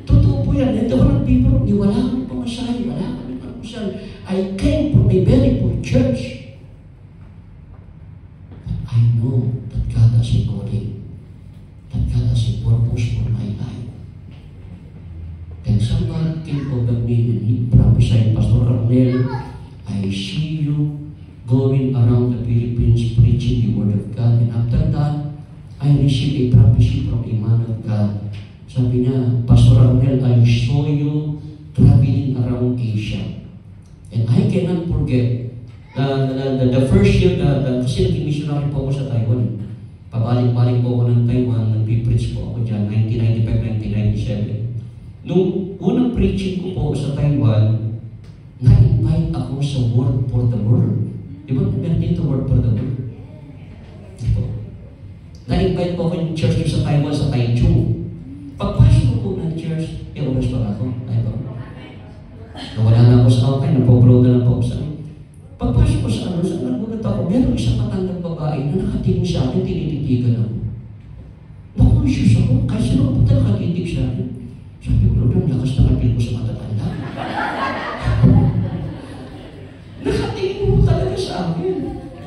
[SPEAKER 3] Totoo po yan, hindi ako nagbibiro, wala akong pamasahe, wala kami pamasahe. I came from a very poor church. church. But I know that God has a calling, that God has a purpose for my life. Then someone came over me and he prophesied, Pastor Arnel, I see you going around the Philippines preaching the Word of God. And after that, I received a prophecy from a man of God. Sabi niya, Pastor Arnel, I saw you traveling around Asia. And I cannot forget, the first year, kasi naging missionary po ako sa Taiwan. Pabalik-balik po ako ng Taiwan, nag-preach po ako dyan, 1995-1997. Nung unang preaching ko po sa Taiwan, na-invite ako sa Word for the World. Di ba meron dito Word for the World? Na-invite po ako yung church ko sa Taiwan, sa Taichung. Pagpasok ko po ng church, oras pa ako. Ay ba? Nawala na ako sa akin, napoproda na po ako sa akin. Pagpasok ko sa ano, sa nagulat ako, meron isang matandang babae na nakatingin sa akin, tinititigan ako. Nakonsyus ako, kasi sino po tayo nakatitig sa akin? Sabi ko, Lord, ang lakas na kapil ko sa matatanda. Nakatingin mo talaga sa akin.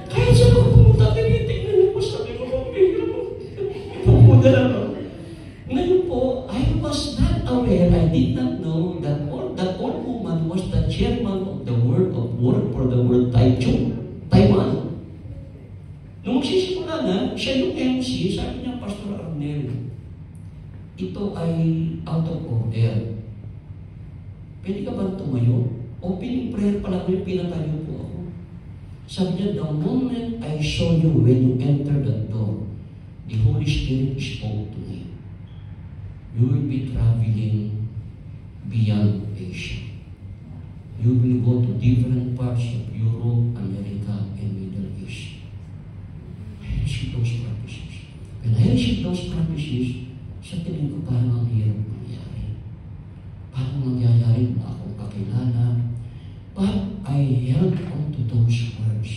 [SPEAKER 3] Kahit saan ako pumunta, tinitignan ako. Sabi ko, pambihira mo. Ipupuda lang ako. Ngayon po, I was not aware, I did not know that old woman was the chairman of the Word for the World Taiwan. Nung magsisimula na, siya yung MC, sabi niya, Pastor Arnel, ito ay out of order. Pwede ka ba tumayo? Opening prayer pala ko yung pinatayo po ako. Sabi niya, the moment I saw you when you entered the door, the Holy Spirit spoke to me. You will be traveling beyond Asia. You will go to different parts of Europe, America, and Middle East. I received those prophecies. When I received those prophecies, sa tingin ko parang ang hirap mangyari. Parang mangyayari na akong kakilala. But I held on to those words.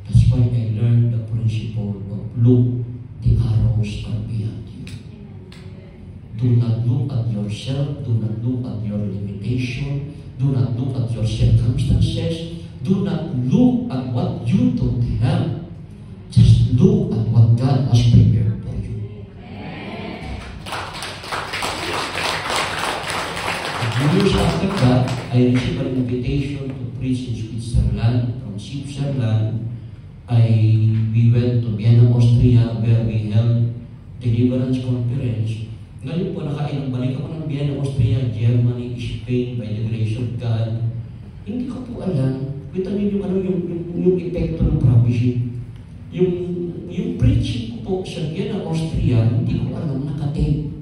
[SPEAKER 3] That's why I learned the principle of look, the arrows are beyond you. Do not look at yourself, do not look at your limitation, do not look at your circumstances, do not look at what you don't have. Just look at what God has prepared for you. Years after that, I received an invitation to preach in Switzerland. From Switzerland, we went to Vienna, Austria, where we held deliverance conference. Ngayon po, nakailang balik ako ng Vienna, Austria, Germany, Spain, by the grace of God. Hindi ko po alam, kita niyo yung epekto ng prophecy. Yung preaching ko po sa Vienna, Austria, hindi ko alam, nakatape.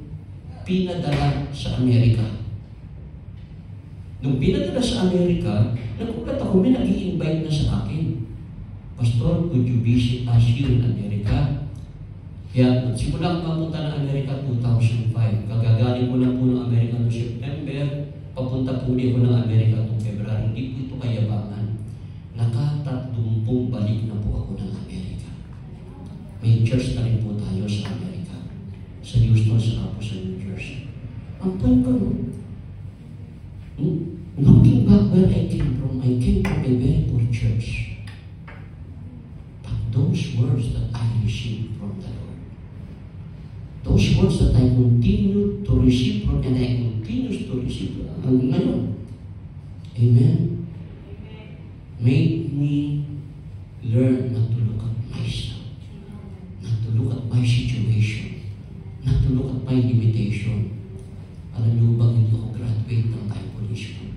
[SPEAKER 3] Pinadala sa Amerika. Nung pinadala sa Amerika, nagulat ako, may nag-i-invite na sa akin. Pastor, could you visit us here in America? Kaya simula akong papunta ng Amerika 2005. Kagagaling ko na po ng Amerika noong September, papunta po niya ko ng Amerika noong February. Hindi po ito kayabangan. Nakatatlong balik na po ako ng Amerika. May church na rin po tayo sa Amerika. Sa Houston, sa po sa New Jersey. Ang point ko, looking back where I came from a very poor church. But those words that I received from the Lord, those words that I continue to receive from, and I continue to receive ngayon. Amen? Made me learn not to look at myself, not to look at my situation, not to look at my limitation. Alam niyo ba, hindi ako graduate ng Bible school?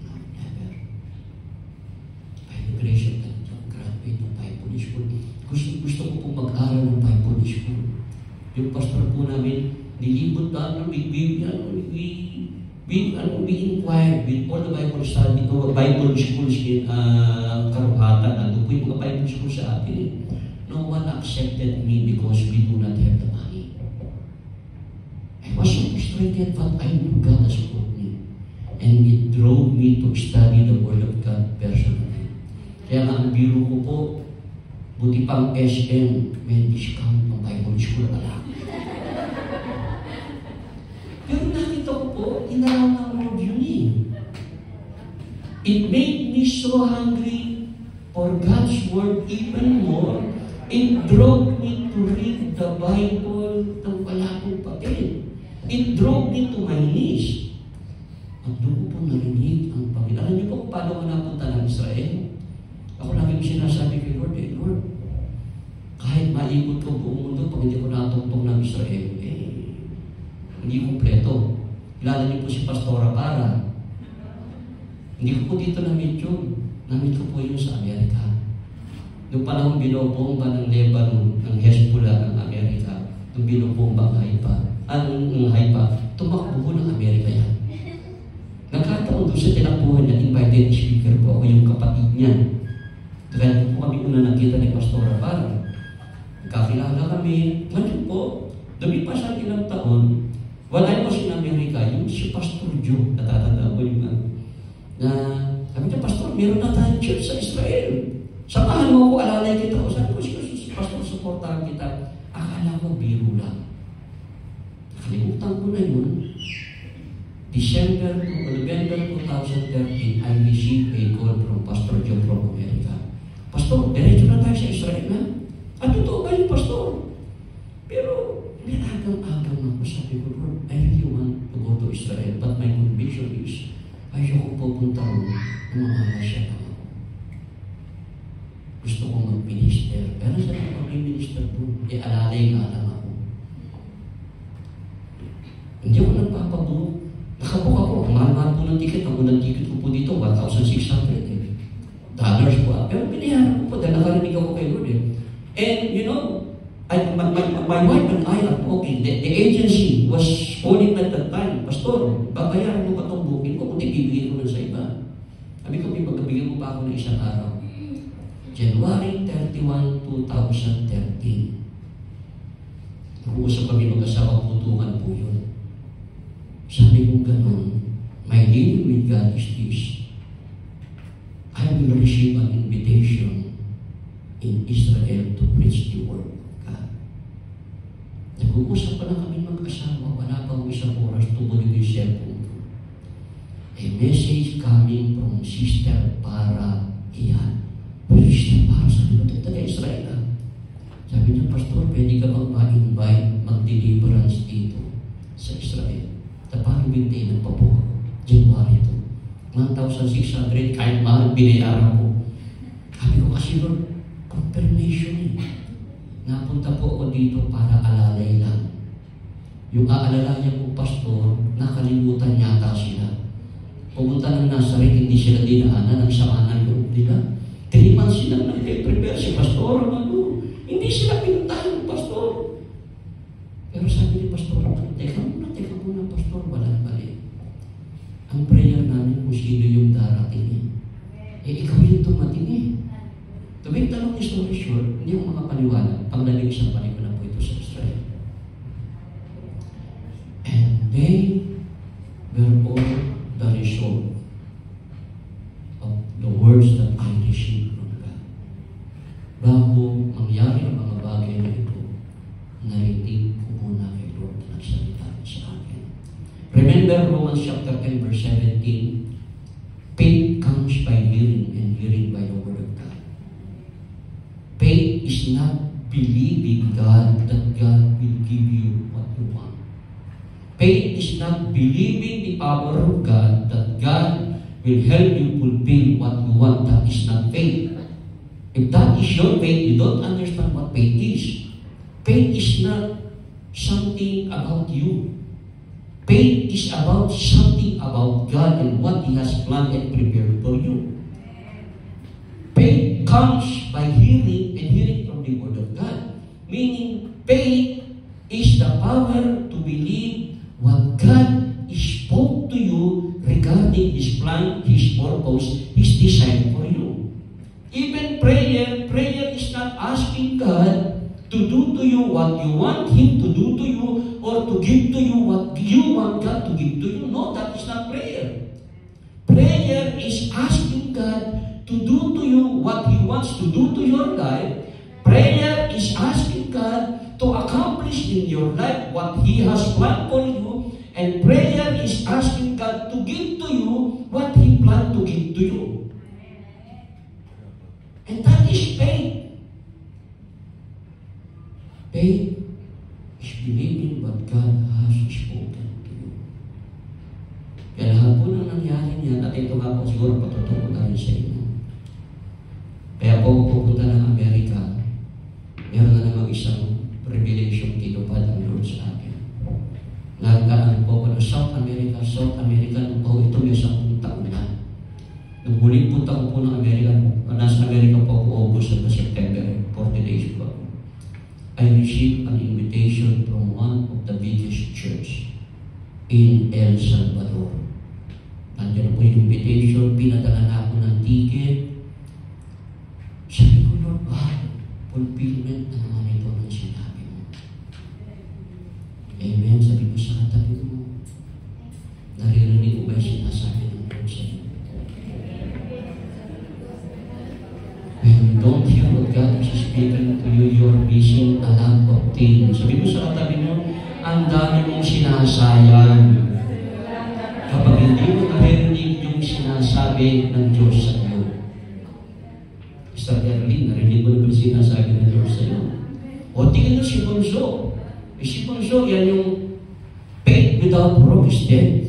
[SPEAKER 3] No, never. By the grace of God, ako graduate ng Bible school. Gusto ko pong mag-aral ng Bible school. Yung pastor po namin, nilibot na, we inquired with all the Bible study, Bible schools in Karuhatan. Ano po yung mga Bible school sa atin? No one accepted me because we do not have the money. I was so frustrated, but I knew God has called me. And it drove me to study the Word of God personally. Kaya nga ang biro ko po, buti pang SM, may discount ng Bible school pala. Pero nakita ko po, inaraw ng Lord yun eh. It made me so hungry for God's Word even more. It drove me to read the Bible nang wala akong papel. It drove me to my knees. At doon ko po narinig ang Panginoon. Alam niyo po kung paano ko napunta ng Israel? Ako lagi sinasabi kay Lord, Lord, kahit maikot ko buong mundo, pag hindi ko natungtong ng Israel, hindi kumpleto. Kilala niyo po si Pastora Para. Hindi ko po dito na-meet yun. Na-meet ko po yun sa Amerika. Noong panahon binobomba ng Lebanon, ng Hezbollah ng Amerika, nung binobomba ang Haifa, tumakbo ko ng Amerika yan. Nagkataon doon sa tinakbuhan niya, invited speaker po ako, yung kapatid niya. Kaya po kami una nakita ni Pastora Para. Nagkakilala kami. Ngayon po, lumipas ang ilang taon, wala ko si Amerika, yung si Pastor Joe, natatanda ko yung na sabi niya, Pastor, meron na tayong church sa Israel. Samahan mo ako, alalay kita ko. Sabi ko, si Pastor, supportahan kita. Akala ko, biro lang. Nakalimutan ko na yun. November 2013, I received a call from Pastor Joe from America. Pastor, diretso na tayo sa Israel na. At totoo ba yung Pastor? Pero, may agang-agang ako. Sabi ko, Lord, I really want to go to Israel, but my conviction is, ayoko pupunta ron ng mga siya lang ako. Gusto kong mag-minister. Pero sa mga mag-minister po, alalay nga lang ako. Hindi ako nagpapabook. Nakabook ako. Mahal-mahal po ng ticket. Ang unang ticket ko po dito, $1,600. Dollars po. Pero pinayaran ko po dahil nakarinig ako kay Lord. And, you know, my wife and I are talking. The agency was calling at that time, Pastor, babayaran mo ba itong booking ko? Kundi bibigyan ko lang sa iba. Sabi ko, may magkabigyan mo pa ako ng isang araw. January 31, 2013. Nag-uusap kami mag-asawa, putukan po yun. Sabi ko ganun, my dealing with God is this. I will receive an invitation in Israel to preach the word of God. Nag-uusap pa lang kami mag-asawa, wala pa isang oras, tumuloy yung cellphone ko. A message coming from Sister Para Iyan. Sister Para, sabi ko, taga-Israel ah. Sabi niya, Pastor, pwede ka bang ma-invite, mag-deliverance dito sa Israel? Tapos binti ng pabuha. January 2. 1,600, kahit mahal, binayaran ko. Sabi ko kasi, Lord, confirmation eh. Napunta po ako dito para alalay lang. Yung aalalayan ko, Pastor, nakalimutan yata sila. Pumunta ng Nazareth, hindi sila dinaanan, nagsama ng loob nila. 3 months sila nag-prepare si Pastor, hindi sila pinuntahan ng Pastor. Pero sabi ni Pastor, teka muna, Pastor, walang mali. Ang prayer namin kung sino yung darating ikaw yung tumating To make the long story short, hindi ako makapaniwala. Pagdating isang balik ko na po ito sa Israel. And they were all the result of the words that I received from God. Bago mangyari ang mga bagay na ito, narinig ko muna kay Lord na nagsalita sa akin. Remember Romans chapter 10 verse 17, faith comes by hearing and hearing by the word of God. Faith is not believing God that God will give you what you want. Faith is not believing the power of God that God will help you fulfill what you want. That is not faith. If that is your faith, you don't understand what faith is. Faith is not something about you. Faith is about something about God and what He has planned and prepared for you. Faith comes by hearing and hearing from the Word of God. Meaning, faith is the power to believe what God spoke to you regarding His plan, His purpose, His design for you. Even prayer is not asking God to do to you what you want Him to do to you or to give to you what you want God to give to you. No, that is not prayer. Prayer is asking God to do to you what He wants to do to your life. Prayer is asking God to accomplish in your life what He has planned for you. And prayer is asking God to give to you what He planned to give to you. nangyari niyan, at ito nga po siguro patutukunan sa inyo. Kaya po pupunta ng Amerika, meron na namang isang revelation tinupad ang Lord sa akin. Nagkaan po ako ng South America nung po ito may 10 taon na. Nung huling punta ko po ng Amerika, nasa Amerika po ako August at September, 40 days po. I received an invitation from one of the biggest church in El Salvador. Nandiyan po yung invitation, pinadala na ako ng ticket. Sabi ko, Lord, fulfillment na naman ito ng sinabi mo. Amen. Sabi ko sa katabi mo, naririnig mo ba yung sinasabi ng Lord sa iyo? When you don't hear what God is speaking to you, you're missing a lot of things. Sabi ko sa katabi mo, ang dami mong sinasayang. Kapag hindi mo narinig yung sinasabi ng Diyos sa iyo. Mr. Erwin, narinig mo na ba sinasabi ng Diyos sa iyo? O tingin mo si Bonzo. Si Bonzo, yan yung faith without work is dead.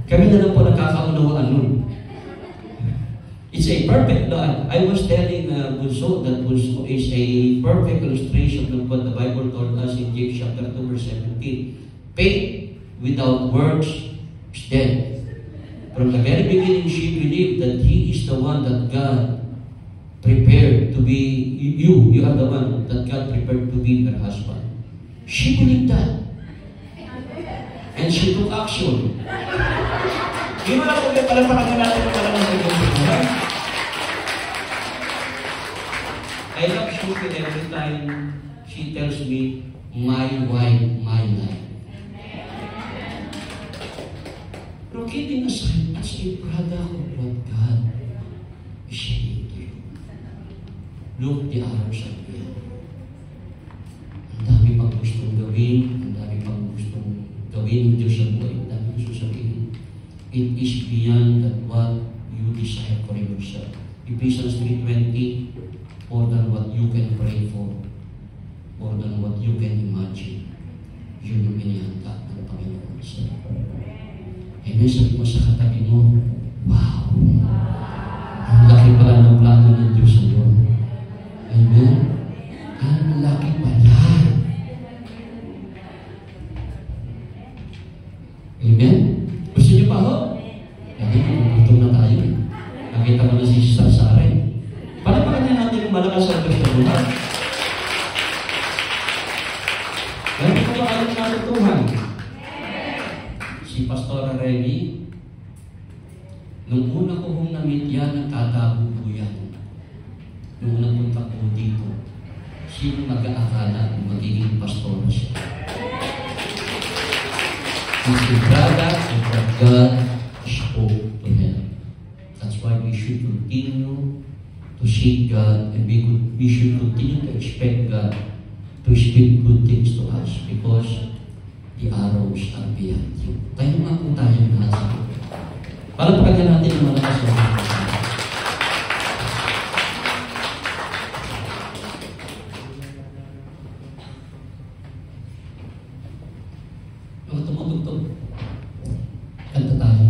[SPEAKER 3] Kami na lang po nagkakaunawaan nun. It's a perfect law. I was telling Bonzo that Bonzo is a perfect illustration of what the Bible told us in James chapter 2 verse 17. Faith without works is dead. From the very beginning, she believed that He is the one that God prepared to be you. You are the one that God prepared to be her husband. She believed that. And she took action. Di mo lang kung pala natin ang pala ng I love Shuki every time she tells me, my wife, my life. Pero kidding aside, as a product of what God is saying to you. Look, the hours are here. Ang dami pang gustong gawin, ang dami pang gustong gawin ng Diyos sa buhay, ang dami gusto sabihin. It is beyond that what you desire for yourself. Ephesians 3:20, more than what you can pray for, more than what you can imagine. Yun yung inihanda ng Panginoon sa iyo. Amen. Sabi mo sa katabi mo, wow! Ang laki pala ng plano ng Diyos sa iyo. Amen. Ang laki pala. Amen. Gusto niyo pa ho? Hindi, gutom na tayo. Nakita mo na si Sasare. Palapakan niya natin yung malakas sa pagkakulat. Ganito ko ba alam natutuhan? Si Pastora Remy, nung una ko hong namit yan, nagtatago po yan. Nung unang punta ko dito, sino mag-aakala kung magiging pastora siya? It's the product of what God spoke to him. That's why we should continue to seek God, and we should continue to expect God to speak good things to us, because the arrows are beyond you. Tayo nga po tayo lahat sa ito. Palapakan natin ang malakas na ito. Mga tumutugtog. Kanta tayo.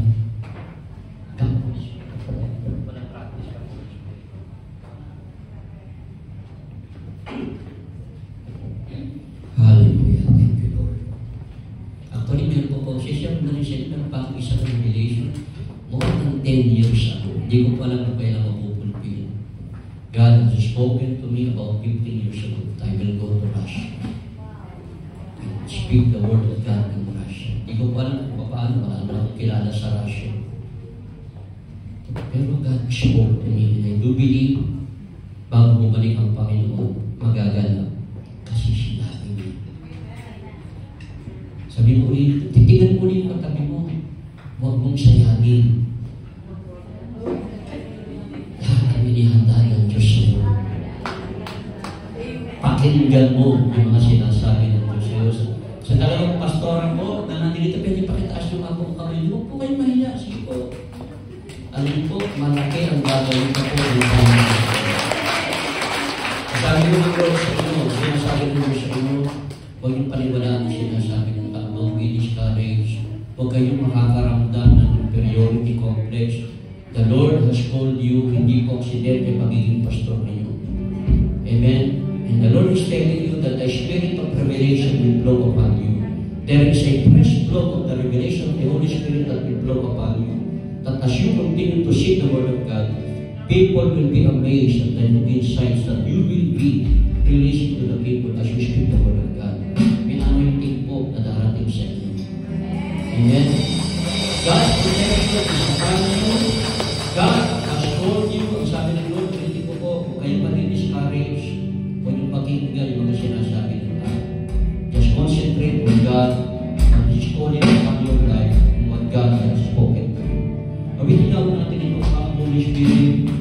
[SPEAKER 3] Hallelujah. Thank you, Lord. Actually, meron po po siya na rin siya ng pang isang revelation more than 10 years ago. Hindi ko pa alam kung kailan mapupulpil. God has spoken to me about 15 years ago. I will go to Russia and speak the word of God in Russia. Hindi ko pa alam kung paano, wala na akong kilala sa Russia. Pero God spoke to me, and I do believe bago bumalik ang Panginoon, magaganap. Kasi sinabi niya. Sabi mo ulit, titingnan mo ulit ang katabi mo. Huwag mong sayangin. Lahat kami nihanda ng Diyos sa iyo. Pakinggan mo yung mga sinasabi ng Diyos sa iyo. Sa dalawang pastoran mo, na nandito, pwede pakitaas yung ako kamay. Huwag po kayo mahiya. Sige po. Alam po, malaki ang gagawin ko po. Sabi ko ng Lord sa inyo, sinasabi ng Lord sa inyo, huwag yung paniwalaan ang sinasabi ng don't be discouraged, huwag kayong makakaramdam ng inferiority complex. The Lord has called you, hindi po aksidente magiging pastor ninyo. Amen? And the Lord is telling you that the spirit of revelation will flow upon you. There is a fresh flow of the revelation of the Holy Spirit that will flow upon you. That as you continue to seek the Word of God, people will be amazed at the new insights that you will be releasing to the people as you speak the Word of God. May anointing po na darating sa inyo. Amen? God's protection is upon you. God has told you, ang sabi ng Lord, hindi ko po, kung kayo mag-discourage, kung yung pakinggan yung mga sinasabi ng God. Just concentrate on God and His calling upon your life and what God has spoken. Awitin na natin ito ang Holy Spirit.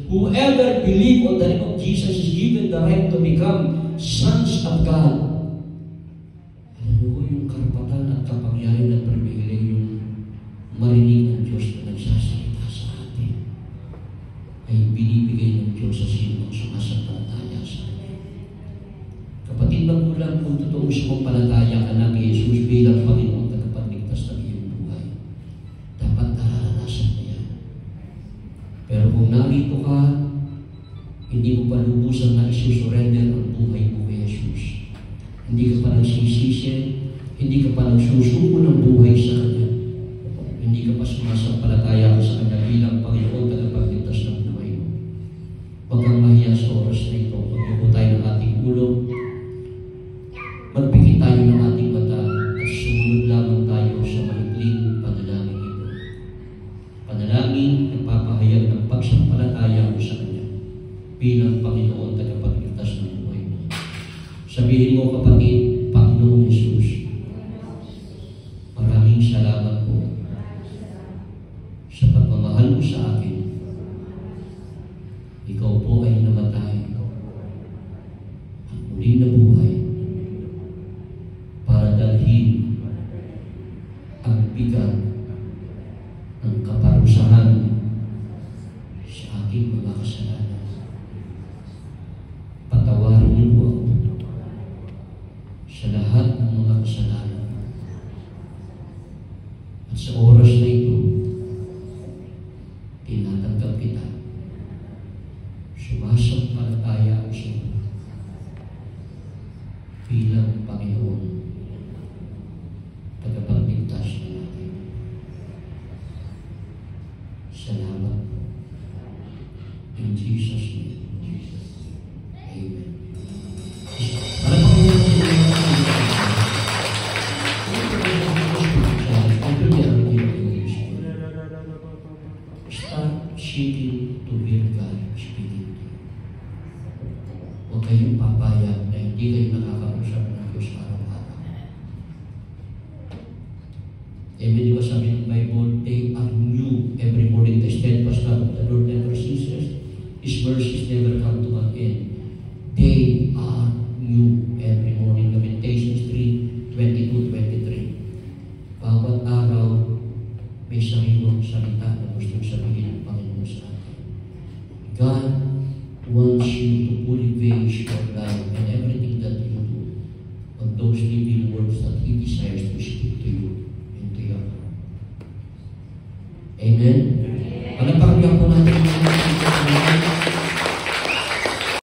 [SPEAKER 4] Whoever believes on the name of Jesus is given the right to become sons of God. Alam mo yung karapatan at kapangyarihan at pribilehyong marinig ng Diyos na nagsasalita sa atin. ay binibigay ng Diyos sa sinong sumasampalataya sa Kanya. Kapatid magulang, kung totoong sumampalataya ka na kay Jesus bilang Panginoon at tagapagligtas ng iyong buhay, dapat nararanasan mo yan. Pero kung narito ka, hindi mo pa lubusan na isusurrender ang buhay mo kay Jesus, hindi ka pa nagsisisi, hindi ka pa nagsusuko ng buhay sa Kanya, hindi ka pa sumasampalataya sa Kanya bilang Panginoon at tagapagligtas ng buhay mo, huwag kang mahiya sa oras na ito. Pagbuko tayo ng ating ulo, magpikit tayo ng ating mata at sumunod lamang tayo sa maikling panalangin ito. Panalangin nagpapahayag ng pagsampalataya mo sa Kanya bilang Panginoon at tagapagligtas ng buhay mo. Sabihin mo, kapatid, Panginoong Jesus, maraming salamat po sa pagmamahal mo sa akin. Ikaw po ay namatay at muli na buhay para dalhin ang bigat ng kaparusahan sa aking mga kasalanan. Patawarin niyo po ako sa lahat ng mga kasalanan. At sa oras na ito, tinatanggap kita. Sumasampalataya ako sa iyo bilang Panginoon, tagapagligtas na natin. Salamat po. In Jesus' name. Amen. Para start seeking to hear God speaking to you. Huwag kayong papayag na hindi kayo nakakausap ng Diyos araw-araw. Di ba sabi ng Bible, they are new every morning. The steadfast love of the Lord never ceases. His mercies never come to an end. They are new every morning. Lamentations 3:22-23. Bawat araw, may sariwang salita na gustong sabihin ng Panginoon sa atin. God wants you to fully base your life and everything that you do on those living words that He desires to speak to you and to your heart. Amen? Amen.